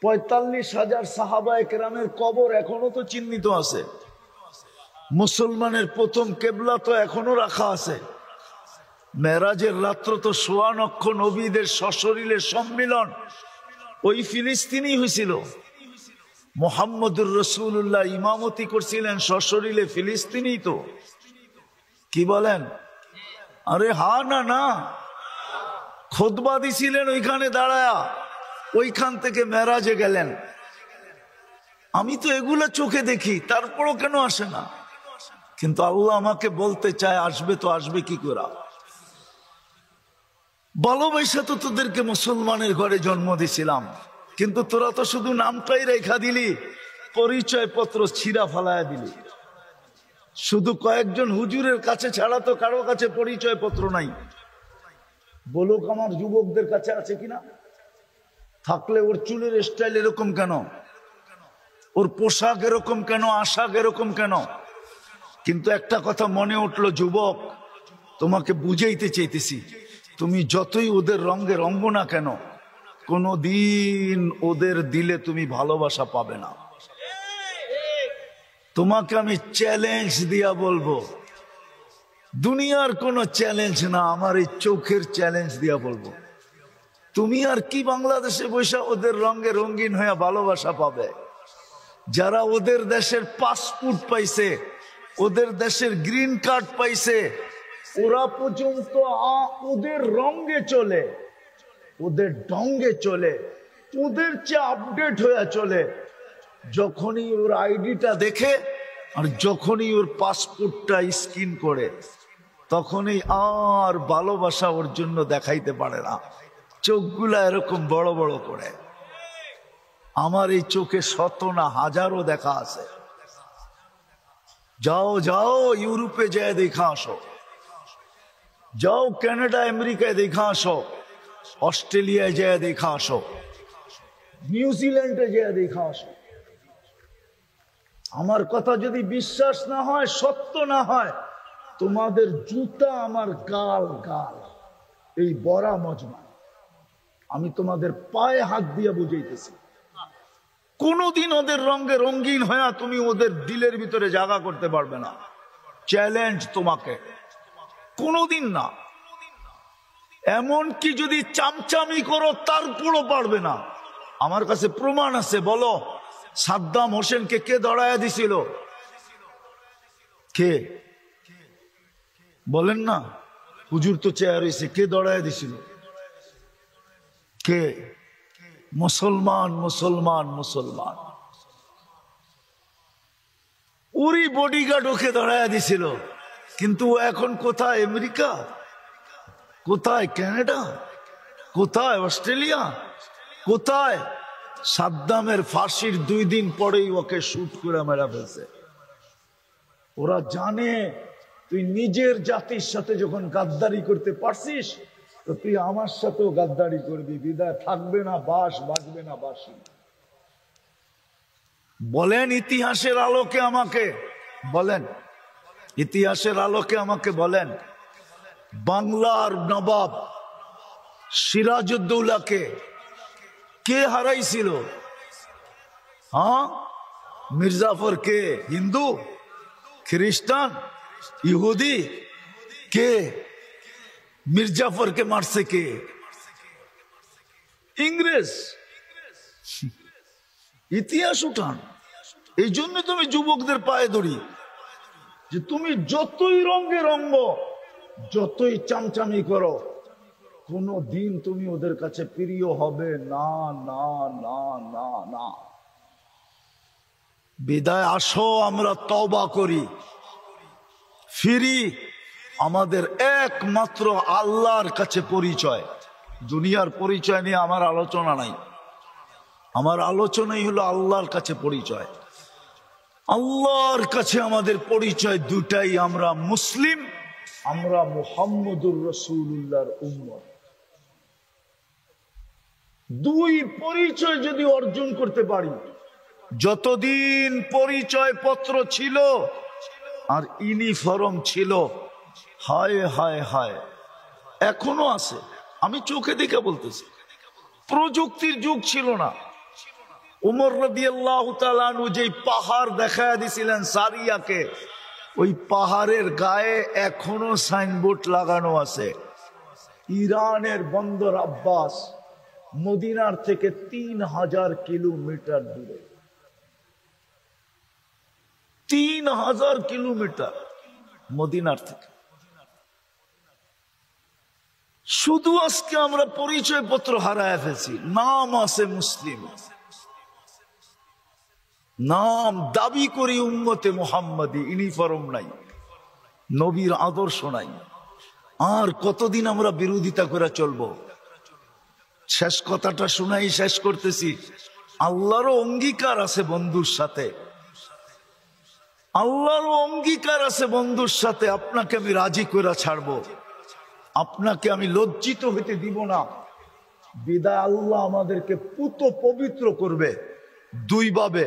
45,000 সাহাবায়ে কেরামের কবর এখনো তো চিহ্নিত আছে। মুসলমানের প্রথম কেবলা তো এখনো রাখা আছে। মেরাজের রাত্র তো 1.25 লক্ষ নবীদের সশরীরে সম্মিলন ওই ফিলিস্তিনই হয়েছিল। মুহাম্মদুর রাসূলুল্লাহ ইমামতি করছিলেন সশরীরে ফিলিস্তিনই তো। কি বলেন? আরে হা না না, খুতবা দিছিলেন ওইখানে দাঁড়ায়া, ওইখান থেকে মেরাজে গেলেন। আমি তো এগুলা চোখে দেখি, তারপরও কেন আসে না? কিন্তু আল্লাহ আমাকে বলতে চায় আসবে তো আসবে কি করে? ভালোবাসা তো তোদেরকে মুসলমানের ঘরে জন্ম দিছিলাম, কিন্তু তোরা তো শুধু নামটাই রেখা দিলি, পরিচয় পত্র ছিঁড়া ফালায়া দিলি। শুধু কয়েকজন হুজুরের কাছে ছাড়া তো কারো কাছে পরিচয় পত্র নাই। বলুক আমার যুবকদের কাছে আছে কিনা? থাকলে ওর চুলের স্টাইল এরকম কেন, ওর পোশাক এরকম কেন, আশাক এরকম কেন? কিন্তু একটা কথা মনে উঠলো, যুবক তোমাকে বুঝাইতে চাইতেছি, তুমি যতই ওদের রঙে রঙ্গ না কেন, কোনদিন ওদের দিলে তুমি ভালোবাসা পাবে না। তোমাকে আমি চ্যালেঞ্জ দিয়া বলবো, দুনিয়ার কোন চ্যালেঞ্জ না, আমার এই চোখের চ্যালেঞ্জ দিয়া বলবো, তুমি আর কি বাংলাদেশে বসে ওদের রঙে রঙিন হয়ে ভালোবাসা পাবে? যারা ওদের দেশের পাসপোর্ট পাইছে, ওদের দেশের গ্রিন কার্ড পাইছে, ওরা পর্যন্ত ওদের রঙে চলে, ওদের ঢঙ্গে চলে, ওদের চেয়ে আপডেট হয়ে চলে। যখনই ওর আইডিটা দেখে আর যখনই ওর পাসপোর্টটা স্ক্যান করে, তখনই আর ভালোবাসা ওর জন্য দেখাইতে পারে না। চোখগুলা এরকম বড় বড় করে। আমার এই চোখে শত না হাজারো দেখা আছে। যাও যাও ইউরোপে যায় দেখা আসো, যাও কানাডা আমেরিকায় দেখা আসো, অস্ট্রেলিয়ায় যায় দেখা আসো, নিউজিল্যান্ডে যায় দেখা আসো। আমার কথা যদি বিশ্বাস না হয়, সত্য না হয়, তোমাদের জুতা আমার গাল গাল, এই বড়া মজমা, আমি তোমাদের পায়ে হাত দিয়ে বুঝাইতেছি। কোনদিন ওদের রঙে রঙিন হয়ে তুমি ওদের দিলের ভিতরে জায়গা করতে পারবে না। চ্যালেঞ্জ তোমাকে, কোনদিন না। এমনকি যদি চামচামি করো তারপরও পারবে না। আমার কাছে প্রমাণ আছে। বলো, সাদ্দাম হোসেনকে কে দড়াইয়া দিছিল? কে? বলেন না, হুজুর তো চেয়ার হয়েছে, কে দৌড়ায় দিছিল? কে? মুসলমান মুসলমান মুসলমান। ওরই বডিগার্ড ওকে দৌড়ায় দিছিল। কিন্তু ও এখন কোথায়? আমেরিকা, কোথায় কানাডা, কোথায় অস্ট্রেলিয়া, কোথায়? সাদ্দামের ফাঁসির 2 দিন পরেই ওকে শুট করে মেরা ফেলছে। ওরা জানে তুই নিজের জাতির সাথে যখন গাদ্দারি করতে পারছিস, তো তুই আমার সাথেও গাদ্দারি করবি। বিদায় থাকবে না বাস, বাজবে না বাসি। বলেন ইতিহাসের আলোকে আমাকে বলেন, ইতিহাসের আলোকে আমাকে বলেন, বাংলার নবাব সিরাজউদ্দৌলাকে কে হারাইছিল? হ্যাঁ, মির্জাফর কে? হিন্দু, খ্রিস্টান, ইহুদি? কে মির্জাফরকে মারছে? কে? ইংরেজ। ইতিহাস উঠান। এই জন্য তুমি যুবকদের পায়ে ধরি যে তুমি যতই রঙে রঙ্গ, যতই চামচামি করো, কোনো দিন তুমি ওদের কাছে প্রিয় হবে না, না না না না। বিদায় আসো, আমরা তওবা করি, ফিরি। আমাদের একমাত্র আল্লাহর কাছে পরিচয়। দুনিয়ার পরিচয় নিয়ে আমার আলোচনা নাই। আমার আলোচনাই হলো আল্লাহর কাছে পরিচয়। আল্লাহর কাছে আমাদের পরিচয় দুটাই, আমরা মুসলিম, আমরা মুহাম্মদুর রাসূলুল্লাহর উম্মত। 2 পরিচয় যদি অর্জন করতে পারি, যতদিন পরিচয় পত্র ছিল আর ইউনিফর্ম ছিল, হায় হায় হায়, এখনো আছে। আমি চোখে দেখে বলতেছি, প্রযুক্তির যুগ ছিল না। উমর রাদিয়াল্লাহু তাআলা আনহু যেই পাহাড় দেখায় দিছিলেন সারিয়াকে, ওই পাহাড়ের গায়ে এখনো সাইনবোর্ড লাগানো আছে। ইরানের বন্দর আব্বাস মদিনার থেকে 3000 কিলোমিটার দূরে। 3000 কিলোমিটার মদিনার থেকে। শুধু আজকে আমরা পরিচয় পত্র হারায় ফেলছি। নাম আছে মুসলিম, নাম দাবি করি উম্মতে মুহাম্মাদি, ইউনিফর্ম নাই, নবীর আদর্শ নাই। আর কতদিন আমরা বিরোধিতা করে চলবো? শেষ কথাটা শুনাই শেষ করতেছি। আল্লাহরও অঙ্গীকার আছে বন্ধুর সাথে, আল্লাহরও অঙ্গীকার আছে বন্ধুর সাথে। আপনাকে আমি রাজি করে ছাড়বো, আপনাকে আমি লজ্জিত হইতে দিব না। বিদায় আল্লাহ আমাদেরকে পুত পবিত্র করবে 2 ভাবে,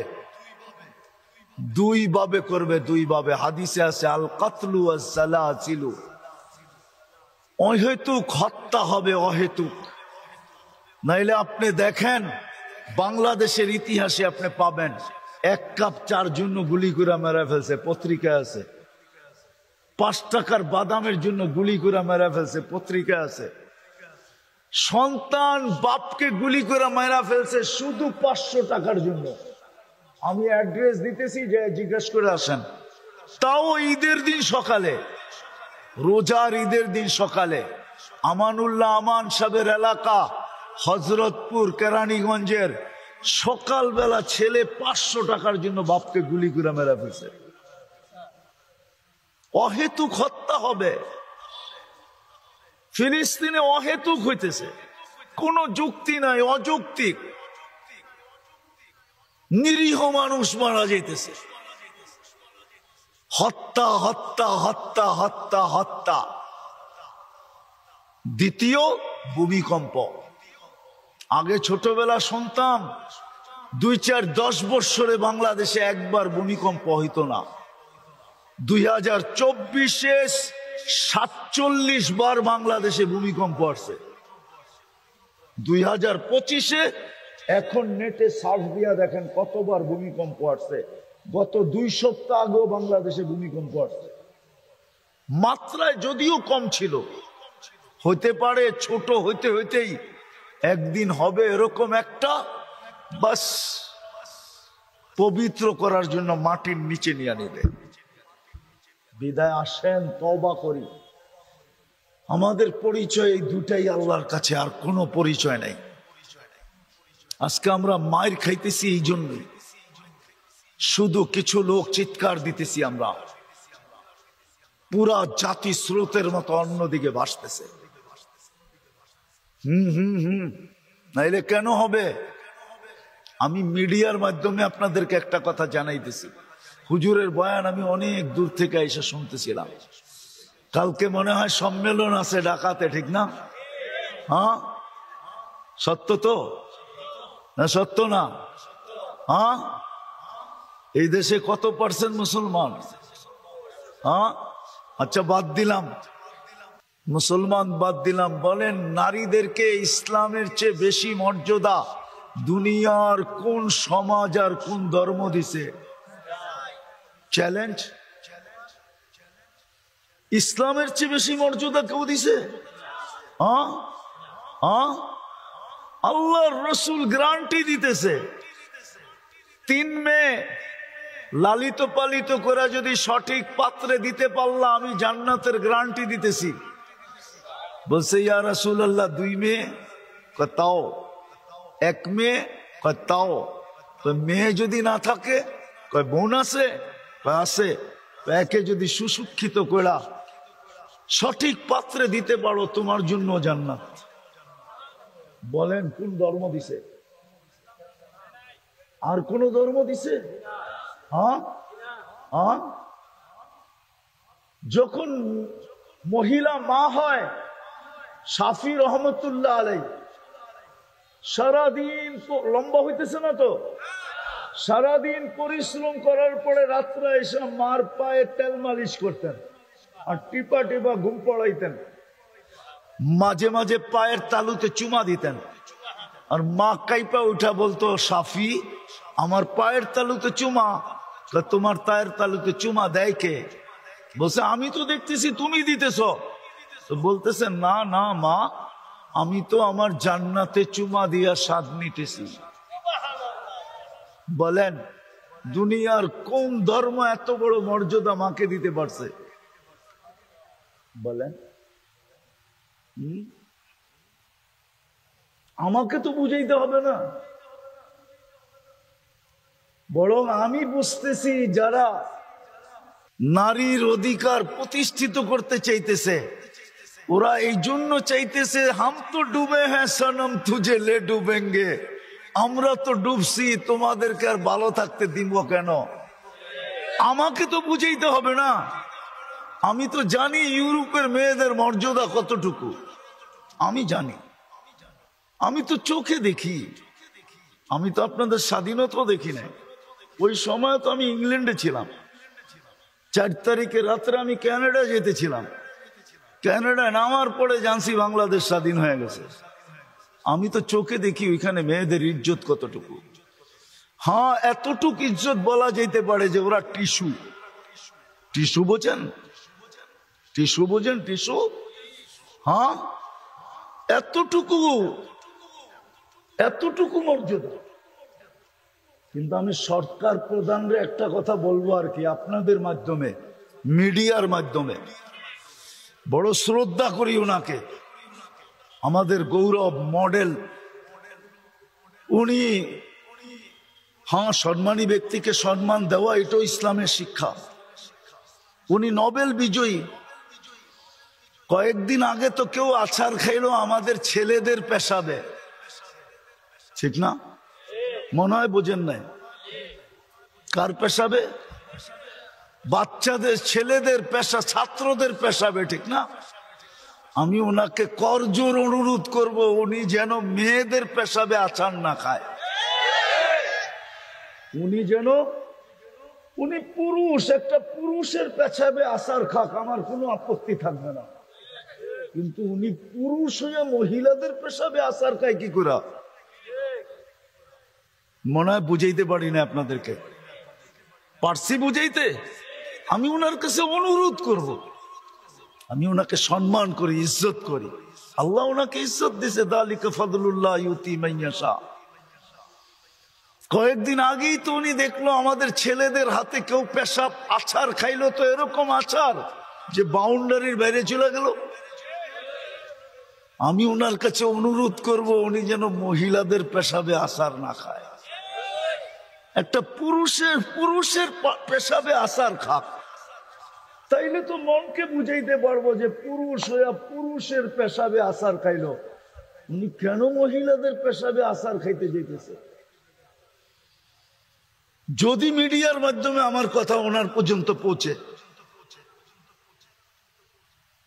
2 ভাবে করবে, 2 ভাবে। হাদিসে আছে আল কাতলু ওয়াস সালাসিলু, অহেতুক হত্যা হবে, অহেতুক। নাইলে আপনি দেখেন বাংলাদেশের ইতিহাসে আপনি পাবেন 1 কাপ চার জন্য গুলি করে মেরে ফেলছে, পত্রিকা আছে। 5 টাকার বাদামের জন্য গুলি করে মেরে ফেলছে, পত্রিকা আছে। সন্তান বাপকে গুলি করে মেরা ফেলছে শুধু 500 টাকার জন্য। আমি অ্যাড্রেস দিতেছি, যে জিজ্ঞেস করে আসেন। তাও ঈদের দিন সকালে, রোজার ঈদের দিন সকালে। আমানুল্লাহ আমান সাহেবের এলাকা হযরতপুর কেরানীগঞ্জের, সকালবেলা ছেলে 500 টাকার জন্য বাপকে গুলি করে মেরা ফেলছে। অহেতুক হত্যা হবে। ফিলিস্তিনে অহেতুক হইতেছে, কোন যুক্তি নাই, অযৌক্তিক। নিরীহ মানুষ মারা যাইতেছে। হত্যা হত্যা হত্যা হত্যা হত্যা। দ্বিতীয় ভূমিকম্প। আগে ছোটবেলা শুনতাম 2-4-10 বৎসরে বাংলাদেশে একবার ভূমিকম্প হইতো না। 2024-এ 47 বার বাংলাদেশে ভূমিকম্প আসছে। 2025-এ এখন নেটে সার্চ দিয়া দেখেন কতবার ভূমিকম্প আসছে। গত 2 সপ্তাহ আগেও বাংলাদেশে ভূমিকম্প আসছে। মাত্রায় যদিও কম ছিল, হইতে পারে ছোট, হইতে হইতেই একদিন হবে এরকম একটা, বাস পবিত্র করার জন্য মাটির নিচে নিয়ে নেবে। বিদায় আসেন, তওবা করি। আমাদের পরিচয় এই দুটাই আল্লাহর কাছে, আর কোনো পরিচয় নেই। আজকে আমরা মায়ের খাইতেছি এই জন্যই, শুধু কিছু লোক চিৎকার দিতেছি, আমরা পুরা জাতি স্রোতের মতো অন্যদিকে ভাসতেছে। নাইলে কেন হবে? আমি মিডিয়ার মাধ্যমে আপনাদেরকে একটা কথা জানাইতেছি। হুজুরের বয়ান আমি অনেক দূর থেকে এসে শুনতেছিলাম। কালকে মনে হয় সম্মেলন আছে ঢাকাতে, ঠিক না? হ্যাঁ, সত্য তো না? সত্য না? হ্যাঁ, এই দেশে কত পার্সেন্ট মুসলমান? হ্যাঁ, আচ্ছা বাদ দিলাম, মুসলমান বাদ দিলাম, বলেন নারীদেরকে ইসলামের চেয়ে বেশি মর্যাদা দুনিয়ার কোন সমাজ আর কোন ধর্ম দিছে? চ্যালেঞ্জ। ইসলামের চেয়ে বেশি মর্যাদা কেউ দিছে? হ্যাঁ, হ্যাঁ, আল্লাহর রসুল গ্যারান্টি দিতেছে, 3 মেয়ে লালিত পালিত করে যদি সঠিক পাত্রে দিতে পারলাম আমি জান্নাতের গ্যারান্টি দিতেছি। বলছে ইয়া রাসূলুল্লাহ 2 মেয়ে? কয় তাও। 1 মেয়ে? কয় তাও। মেয়ে যদি না থাকে? কয় বোন আছে? কয় আছে। একে যদি সুশিক্ষিত করে সঠিক পাত্রে দিতে পারো তোমার জন্য জান্নাত। বলেন কোন ধর্ম দিছে? আর কোন ধর্ম দিছে? হ্যাঁ, হ্যাঁ। যখন মহিলা মা হয়, শাফি রহমতুল্লাহ আলাই সারাদিন লম্বা হইতেছে না তো, সারাদিন পরিশ্রম করার পরে রাত্রে এসে মার পায়ে তেল মালিশ করতেন আর টিপা টিপা ঘুম পড়াইতেন, মাঝে মাঝে পায়ের তালুতে চুমা দিতেন। আর মা কাইপা উঠা বলতো, শাফি আমার পায়ের তালুতে চুমা। তোমার পায়ের তালুতে চুমা দেয় কে? বলছে আমি তো দেখতেছি তুমি দিতেছ। তো বলতেছে না না মা, আমি তো আমার জান্নাতে চুমা দিয়া স্বাদ নিতেছি। বলেন দুনিয়ার কোন ধর্ম এত বড় মর্যাদা মাকে দিতে পারছে? বলেন। আমাকে তো বুঝাইতে হবে না, বরং আমি বুঝতেছি যারা নারীর অধিকার প্রতিষ্ঠিত করতে চাইতেছে ওরা এই জন্য চাইতেছে, হাম তো ডুবে হ্যাঁ সনম তুঝে লে ডুবেঙ্গে, আমরা তো ডুবছি তোমাদেরকে আর ভালো থাকতে দিব কেন? আমাকে তো বুঝাইতে হবে না, আমি তো জানি ইউরোপের মেয়েদের মর্যাদা কতটুকু, আমি জানি, আমি তো চোখে দেখি, আমি তো আপনাদের স্বাধীনতা দেখি নাই। ওই সময় তো আমি ইংল্যান্ডে ছিলাম, 4 তারিখে রাত্রে আমি কানাডা যেতেছিলাম, কানাডায় নামার পরে জানছি বাংলাদেশ স্বাধীন হয়ে গেছে। আমি তো চোখে দেখি ওইখানে মেয়েদের ইজ্জত কতটুকু। হ্যাঁ, এতটুকু ইজ্জত বলা যেতে পারে যে ওরা টিস্যু, টিস্যু বোঝেন? টিস্যু বোঝেন? টিস্যু। হ্যাঁ, এতটুকু, এতটুকু মর্যাদা। কিন্তু আমি সরকার প্রধানরে একটা কথা বলবো আর কি, আপনাদের মাধ্যমে, মিডিয়ার মাধ্যমে, বড় শ্রদ্ধা করি ওনাকে, আমাদের গৌরব মডেল উনি। হ্যাঁ, সম্মানী ব্যক্তিকে সম্মান দেওয়া এটাও ইসলামের শিক্ষা। উনি নোবেল বিজয়ী। কয়েকদিন আগে তো কেউ আছাড় খাইলো আমাদের ছেলেদের পেশাবে, ঠিক না? মনে হয় বোঝেন নাই। কার পেশাবে? বাচ্চাদের, ছেলেদের পেশা, ছাত্রদের পেশাবে, ঠিক না? আমি ওনাকে করজোর অনুরোধ করব উনি যেন মেয়েদের পেশাবে আছাড় না খায়। উনি যেন, উনি পুরুষ, একটা পুরুষের পেশাবে আছাড় খাক, আমার কোনো আপত্তি থাকবে না। কিন্তু উনি পুরুষ হয়ে মহিলাদের পেশাবে আছাড় খায় কি করে? মনে হয় বুঝাইতে পারি না আপনাদেরকে। পারছি বুঝাইতে? আমি ওনার কাছে অনুরোধ করব, আমি ওনাকে সম্মান করি, ইজ্জত করি। আল্লাহ ওনাকে ইজ্জত দিছে, যালিকা ফাদলুল্লাহ ইউতি মান ইয়াশা। কয়েকদিন আগেই তো উনি দেখলো আমাদের ছেলেদের হাতে কেউ পেশাব আছাড় খাইলো, তো এরকম আছাড় যে বাউন্ডারির বাইরে চলে গেল। আমি ওনার কাছে অনুরোধ করব উনি যেন মহিলাদের পেশাবে আসার না খায়, একটা পুরুষের পেশাবে আসার খাক। তাইলে তো মনকে বুঝাইতে পারবো যে পুরুষ হইয়া পুরুষের পেশাবে আসার খাইলো, উনি কেন মহিলাদের পেশাবে আসার খাইতে যেতেছে? যদি মিডিয়ার মাধ্যমে আমার কথা ওনার পর্যন্ত পৌঁছে,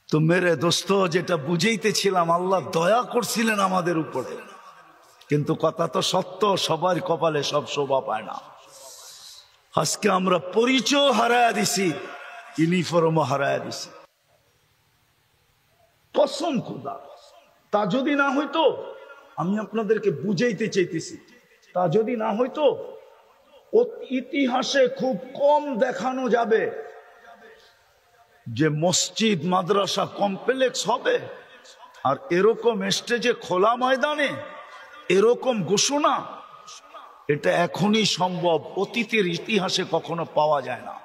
তো মেরে দোস্ত যেটা বুঝাইতেছিলাম, আল্লাহ দয়া করছিলেন আমাদের উপরে, কিন্তু কথা তো সত্য, সবার কপালে সব শোভা পায় না। আজকে আমরা পরিচয় হারায়া দিছি, ইউনিফর্মও হারায়া দিছি। কসম খোদা, তা যদি না হইতো, আমি আপনাদেরকে বুঝাইতে চাইতেছি, তা যদি না হইতো, ইতিহাসে খুব কম দেখানো যাবে যে মসজিদ মাদ্রাসা কমপ্লেক্স হবে আর এরকম স্টেজে খোলা ময়দানে এরকম ঘোষণা, এটা এখনই সম্ভব, অতীতের ইতিহাসে কখনো পাওয়া যায় না।